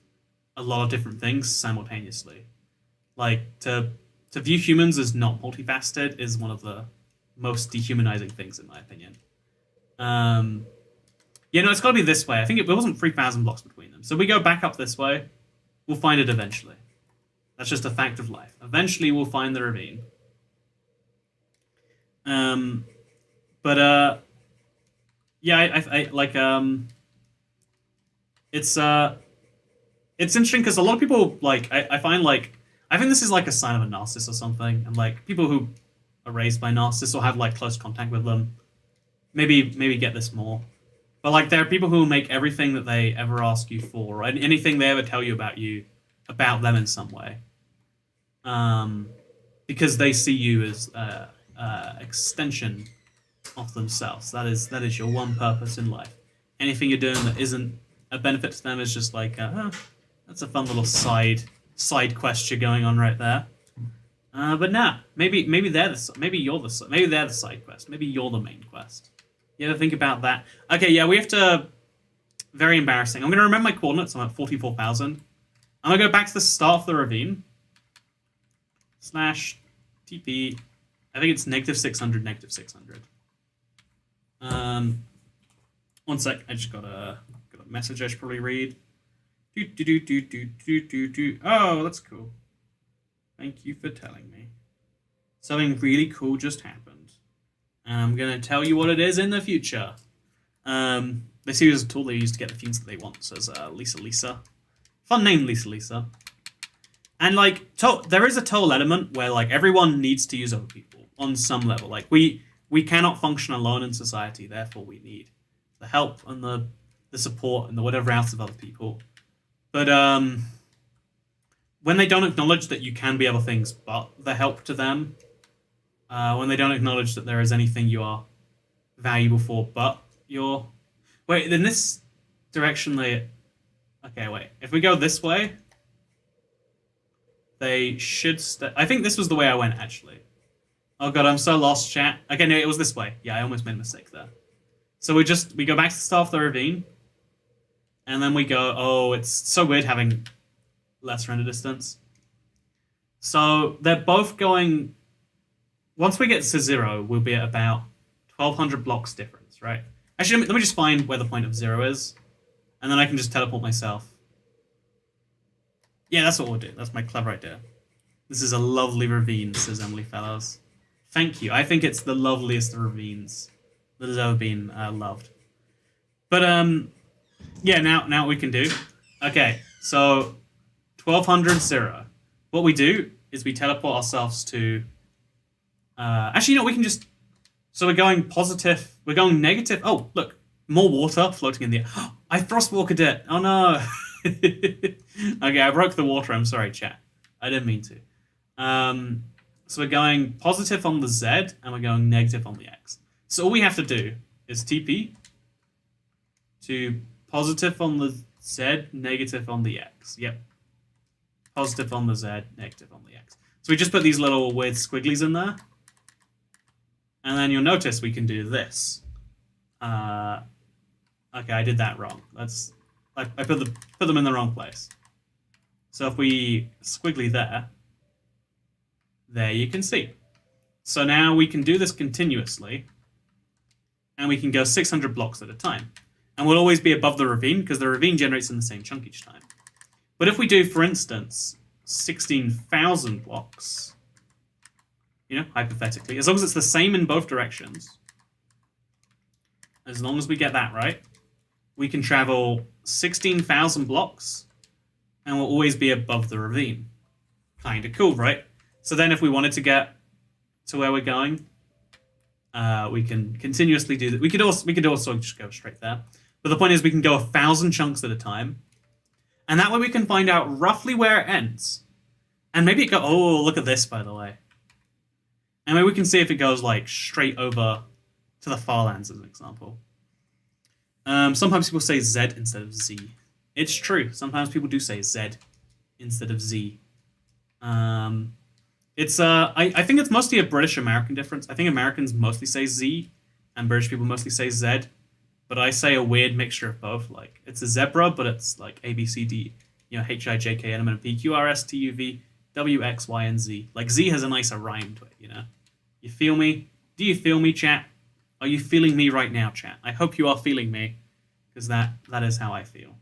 a lot of different things simultaneously. Like, to view humans as not multifaceted is one of the most dehumanizing things, in my opinion. Yeah, no, it's got to be this way. I think it wasn't 3,000 blocks between them. So we go back up this way. We'll find it eventually. That's just a fact of life. Eventually, we'll find the ravine. Yeah, I like, it's interesting because a lot of people, like, I find, like, I think this is, like, a sign of a narcissist or something. And, like, people who are raised by narcissists or have, like, close contact with them, maybe get this more. But, like, there are people who make everything that they ever ask you for, or anything they ever tell you, about them in some way. Because they see you as extension of themselves. That is your one purpose in life. Anything you're doing that isn't a benefit to them is just like, that's a fun little side quest you're going on right there. But nah, maybe they're the side quest. Maybe you're the main quest. You ever think about that? Okay, yeah, we have to... Very embarrassing. I'm going to remember my coordinates. I'm at 44,000. I'm going to go back to the start of the ravine. /TP. I think it's -600, -600. One sec. I just got a message I should probably read. Oh, that's cool. Thank you for telling me. Something really cool just happened. And I'm going to tell you what it is in the future. They see it as a tool they use to get the things that they want. So it's Lisa. Fun name, Lisa. And, like, there is a total element where, like, everyone needs to use other people on some level. Like, we cannot function alone in society. Therefore, we need the help and the support and the whatever else of other people. But when they don't acknowledge that you can be other things but the help to them, when they don't acknowledge that there is anything you are valuable for but your... Wait, in this direction they... Okay, wait. If we go this way, they should... I think this was the way I went, actually. Oh god, I'm so lost, chat. Okay, no, it was this way. Yeah, I almost made a mistake there. So we go back to the start of the ravine, and then we go... Oh, it's so weird having less render distance. So they're both going... Once we get to 0, we'll be at about 1,200 blocks difference, right? Actually, let me just find where the point of 0 is, and then I can just teleport myself. Yeah, that's what we'll do. That's my clever idea. This is a lovely ravine, says Emily Fellows. Thank you. I think it's the loveliest of ravines that has ever been loved. But, yeah, now what we can do. Okay, so 1,200, 0. What we do is we teleport ourselves to... actually, no, we can just... So we're going positive. We're going negative. Oh, look. More water floating in the air. I frostwalked it. Oh, no. Okay, I broke the water. I'm sorry, chat. I didn't mean to. So we're going positive on the Z, and we're going negative on the X. So all we have to do is TP to positive on the Z, negative on the X. Yep. Positive on the Z, negative on the X. So we just put these little weird squigglies in there. And then you'll notice we can do this. Okay, I did that wrong. I put them in the wrong place. So if we squiggly there you can see. So now we can do this continuously, and we can go 600 blocks at a time. And we'll always be above the ravine, because the ravine generates in the same chunk each time. But if we do, for instance, 16,000 blocks, hypothetically, as long as it's the same in both directions, as long as we get that right, we can travel 16,000 blocks and we'll always be above the ravine. Kind of cool, right? So then if we wanted to get to where we're going, we can continuously do that. We could also just go straight there. But the point is we can go 1,000 chunks at a time. And that way we can find out roughly where it ends. And maybe it go, oh, look at this, by the way. And maybe we can see if it goes like straight over to the Farlands as an example. Sometimes people say Z instead of Z. It's true. Sometimes people do say Z instead of Z. I think it's mostly a British-American difference. I think Americans mostly say Z, and British people mostly say Z. But I say a weird mixture of both. Like, it's a zebra, but it's like A, B, C, D, H, I, J, K, L, M, N, P, Q, R, S, T, U, V, W, X, Y, and Z. Like, Z has a nicer rhyme to it, You feel me? Do you feel me, chat? Are you feeling me right now, chat? I hope you are feeling me, because that is how I feel.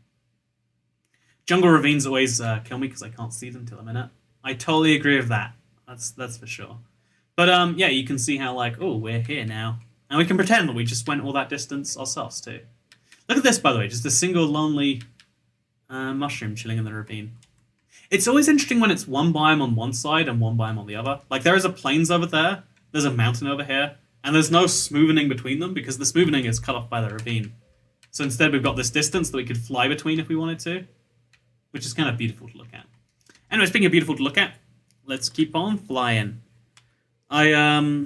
Jungle ravines always kill me because I can't see them till I'm in it. I totally agree with that. That's for sure. But, yeah, you can see how, like, oh, we're here now. And we can pretend that we just went all that distance ourselves, too. Look at this, by the way. Just a single lonely mushroom chilling in the ravine. It's always interesting when it's one biome on one side and one biome on the other. Like, there is a plains over there, there's a mountain over here, and there's no smoothing between them because the smoothing is cut off by the ravine. So instead we've got this distance that we could fly between if we wanted to, which is kind of beautiful to look at. Anyway, speaking of beautiful to look at, let's keep on flying. I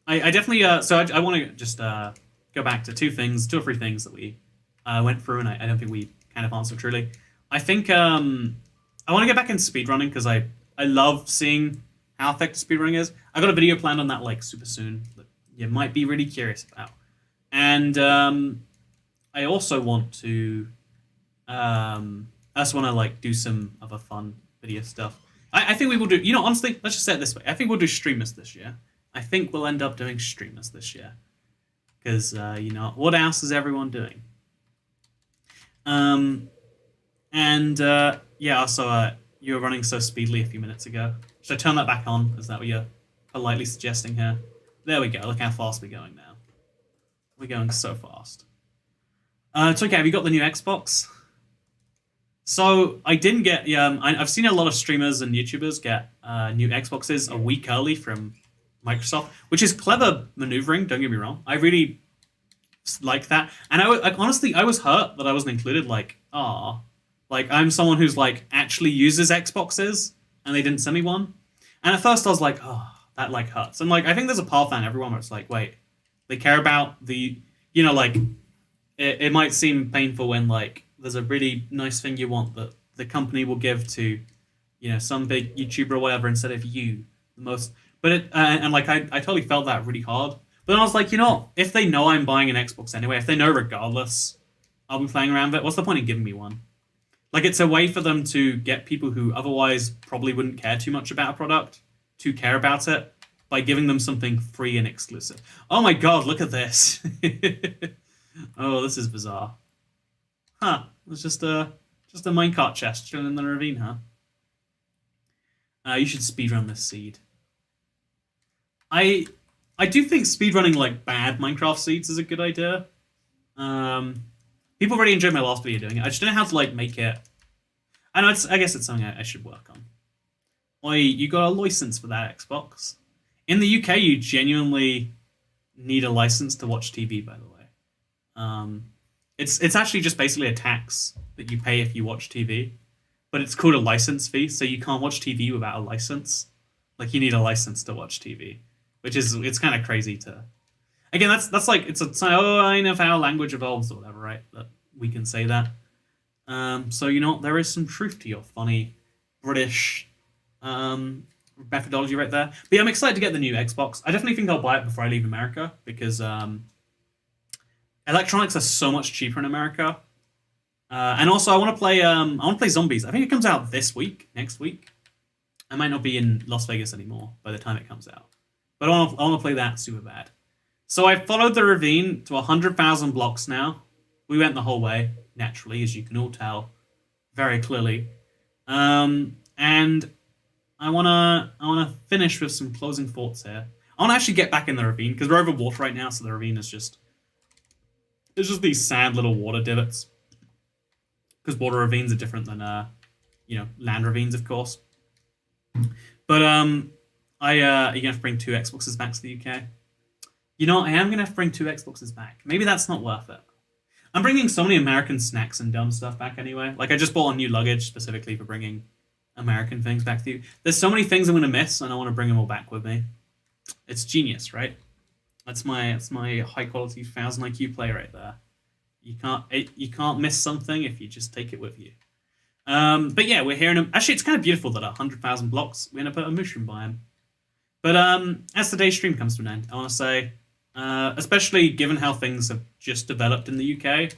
definitely, so I want to just go back to two or three things that we went through, and I don't think we kind of answered truly. I think I want to get back into speedrunning because I love seeing how effective speedrunning is. I got a video planned on that like super soon that you might be really curious about. And I also want to like do some other fun video stuff. I think we will do, honestly, let's just say it this way. I think we'll do streamers this year. I think we'll end up doing streamers this year. Because, what else is everyone doing? Also, you were running so speedily a few minutes ago. Should I turn that back on? Is that what you're politely suggesting here? There we go. Look how fast we're going now. We're going so fast. It's okay. Have you got the new Xbox? So I didn't get. I've seen a lot of streamers and YouTubers get new Xboxes a week early from Microsoft, which is clever maneuvering. Don't get me wrong. I really like that, and honestly, I was hurt that I wasn't included. Like, I'm someone who's like actually uses Xboxes, and they didn't send me one. And at first, I was like, that like hurts. And like, I think there's a part of that in everyone where it's like, wait, they care about the, like, it might seem painful when like there's a really nice thing you want that the company will give to, some big YouTuber or whatever instead of you the most. But I totally felt that really hard. But then I was like, if they know I'm buying an Xbox anyway, if they know regardless I'll be playing around with it, what's the point in giving me one? Like, it's a way for them to get people who otherwise probably wouldn't care too much about a product to care about it by giving them something free and exclusive. Oh my god, look at this. Oh, this is bizarre. Huh, it's just a minecart chest chilling in the ravine, huh? You should speedrun this seed. I do think speedrunning like bad Minecraft seeds is a good idea. People really enjoyed my last video doing it. I just don't know how to like make it. I guess it's something I should work on. Oi, you got a license for that Xbox. In the UK, you genuinely need a license to watch TV, by the way. It's actually just basically a tax that you pay if you watch TV, but it's called a license fee, so you can't watch TV without a license. Like, you need a license to watch TV, it's kind of crazy to. Again, that's like it's a sign of how language evolves or whatever, right? That we can say that. So there is some truth to your funny British methodology right there. But yeah, I'm excited to get the new Xbox. I definitely think I'll buy it before I leave America because electronics are so much cheaper in America. And also, I want to play Zombies. I think it comes out next week. I might not be in Las Vegas anymore by the time it comes out, but I want to play that super bad. So I followed the ravine to 100,000 blocks now. We went the whole way, naturally, as you can all tell very clearly. And I wanna finish with some closing thoughts here. I wanna actually get back in the ravine because we're over water right now, so the ravine is just it's just these sad little water divots. Because water ravines are different than land ravines, of course. But are you gonna have to bring 2 Xboxes back to the UK? You know, I am gonna have to bring 2 Xboxes back. Maybe that's not worth it. I'm bringing so many American snacks and dumb stuff back anyway. Like I just bought a new luggage specifically for bringing American things back to you. There's so many things I'm gonna miss, and I want to bring them all back with me. It's genius, right? That's my high quality 1000 IQ play right there. You can't miss something if you just take it with you. But yeah, we're here in actually it's kind of beautiful that 100,000 blocks we end up at a mushroom biome. But as today's stream comes to an end, I want to say, especially given how things have just developed in the UK,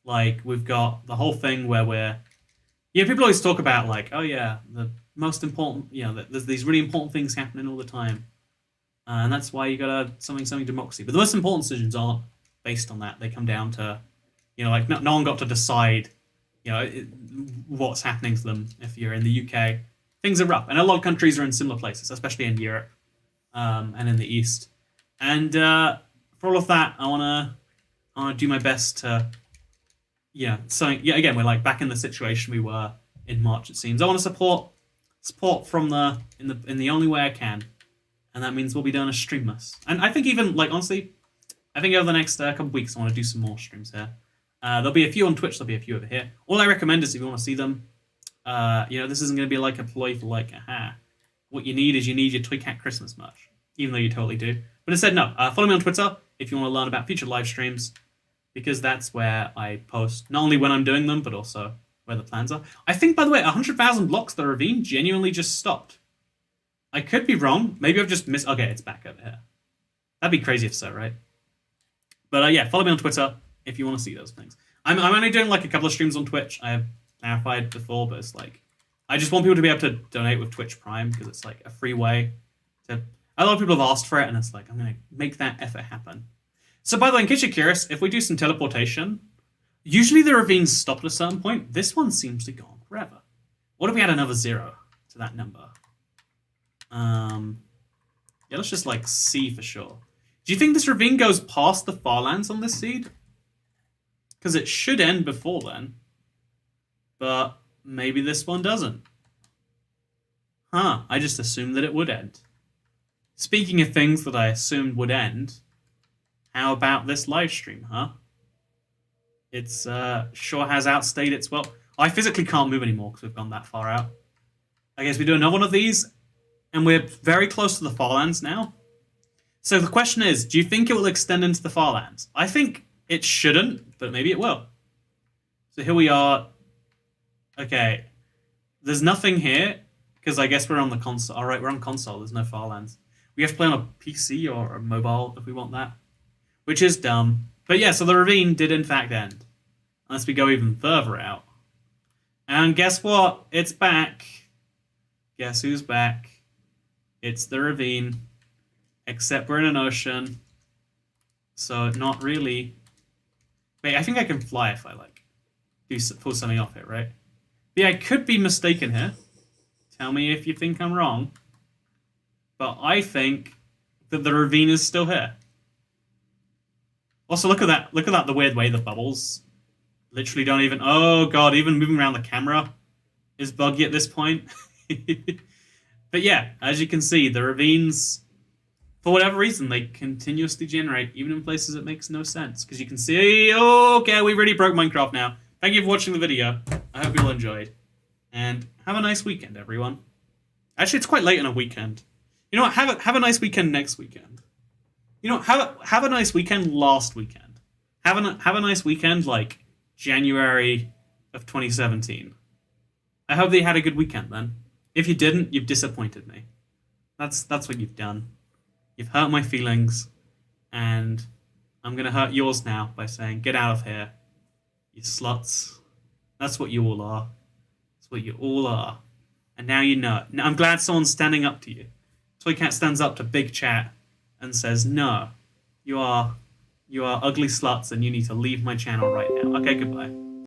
like we've got the whole thing where people always talk about like, oh yeah, the most important, there's these really important things happening all the time, and that's why you got something democracy. But the most important decisions aren't based on that. They come down to, like no one got to decide, what's happening to them. If you're in the UK, things are rough, and a lot of countries are in similar places, especially in Europe, and in the East. And for all of that, I wanna do my best to, again, we're like back in the situation we were in March. It seems I want to support from in the only way I can, and that means we'll be doing a streamless. And I think even like honestly, I think over the next couple of weeks I want to do some more streams here. There'll be a few on Twitch. There'll be a few over here. All I recommend is if you want to see them, this isn't going to be like a ploy for like, aha. What you need is your Toy Cat Christmas merch, even though you totally do. But instead, no. Follow me on Twitter if you want to learn about future live streams, because that's where I post not only when I'm doing them, but also where the plans are. I think, by the way, 100,000 blocks, the ravine genuinely just stopped. I could be wrong. Maybe I've just missed. Okay, it's back over here. That'd be crazy if so, right? But yeah, follow me on Twitter if you want to see those things. I'm only doing like a couple of streams on Twitch. I have clarified before, but it's like I just want people to be able to donate with Twitch Prime because it's like a free way to. A lot of people have asked for it, and it's like I'm gonna make that effort happen. So by the way, in case you're curious, if we do some teleportation, usually the ravines stop at a certain point. This one seems to go on forever. What if we add another 0 to that number? Yeah, let's just like see for sure. Do you think this ravine goes past the farlands on this seed? Because it should end before then. But maybe this one doesn't. Huh, I just assumed that it would end. Speaking of things that I assumed would end, how about this live stream, huh? It's sure has outstayed its well. I physically can't move anymore because we've gone that far out. I guess we do another one of these, and we're very close to the farlands now. So the question is, do you think it will extend into the farlands? I think it shouldn't, but maybe it will. So here we are. Okay. There's nothing here, because I guess we're on the console. Alright, we're on console. There's no farlands. We have to play on a PC or a mobile if we want that. Which is dumb. But yeah, so the ravine did in fact end. Unless we go even further out. And guess what? It's back. Guess who's back? It's the ravine. Except we're in an ocean. So not really. Wait, I think I can fly if I like pull something off it, right? Yeah, I could be mistaken here. Tell me if you think I'm wrong. But I think that the ravine is still here. Also, look at that. Look at that, the weird way the bubbles literally don't even... Oh, God, even moving around the camera is buggy at this point. But yeah, as you can see, the ravines... For whatever reason, they continuously generate, even in places it makes no sense. Because you can see, oh, okay, we really broke Minecraft now. Thank you for watching the video. I hope you all enjoyed. And have a nice weekend, everyone. Actually, it's quite late on a weekend. You know what, have a nice weekend next weekend. You know, have a nice weekend last weekend. Have a nice weekend, like, January of 2017. I hope that you had a good weekend, then. If you didn't, you've disappointed me. That's what you've done. You've hurt my feelings, and I'm going to hurt yours now by saying, get out of here, you sluts. That's what you all are. That's what you all are. And now you know it. Now, I'm glad someone's standing up to you. Toy Cat stands up to Big Chat and says, no, you are ugly sluts and you need to leave my channel right now. Okay, goodbye.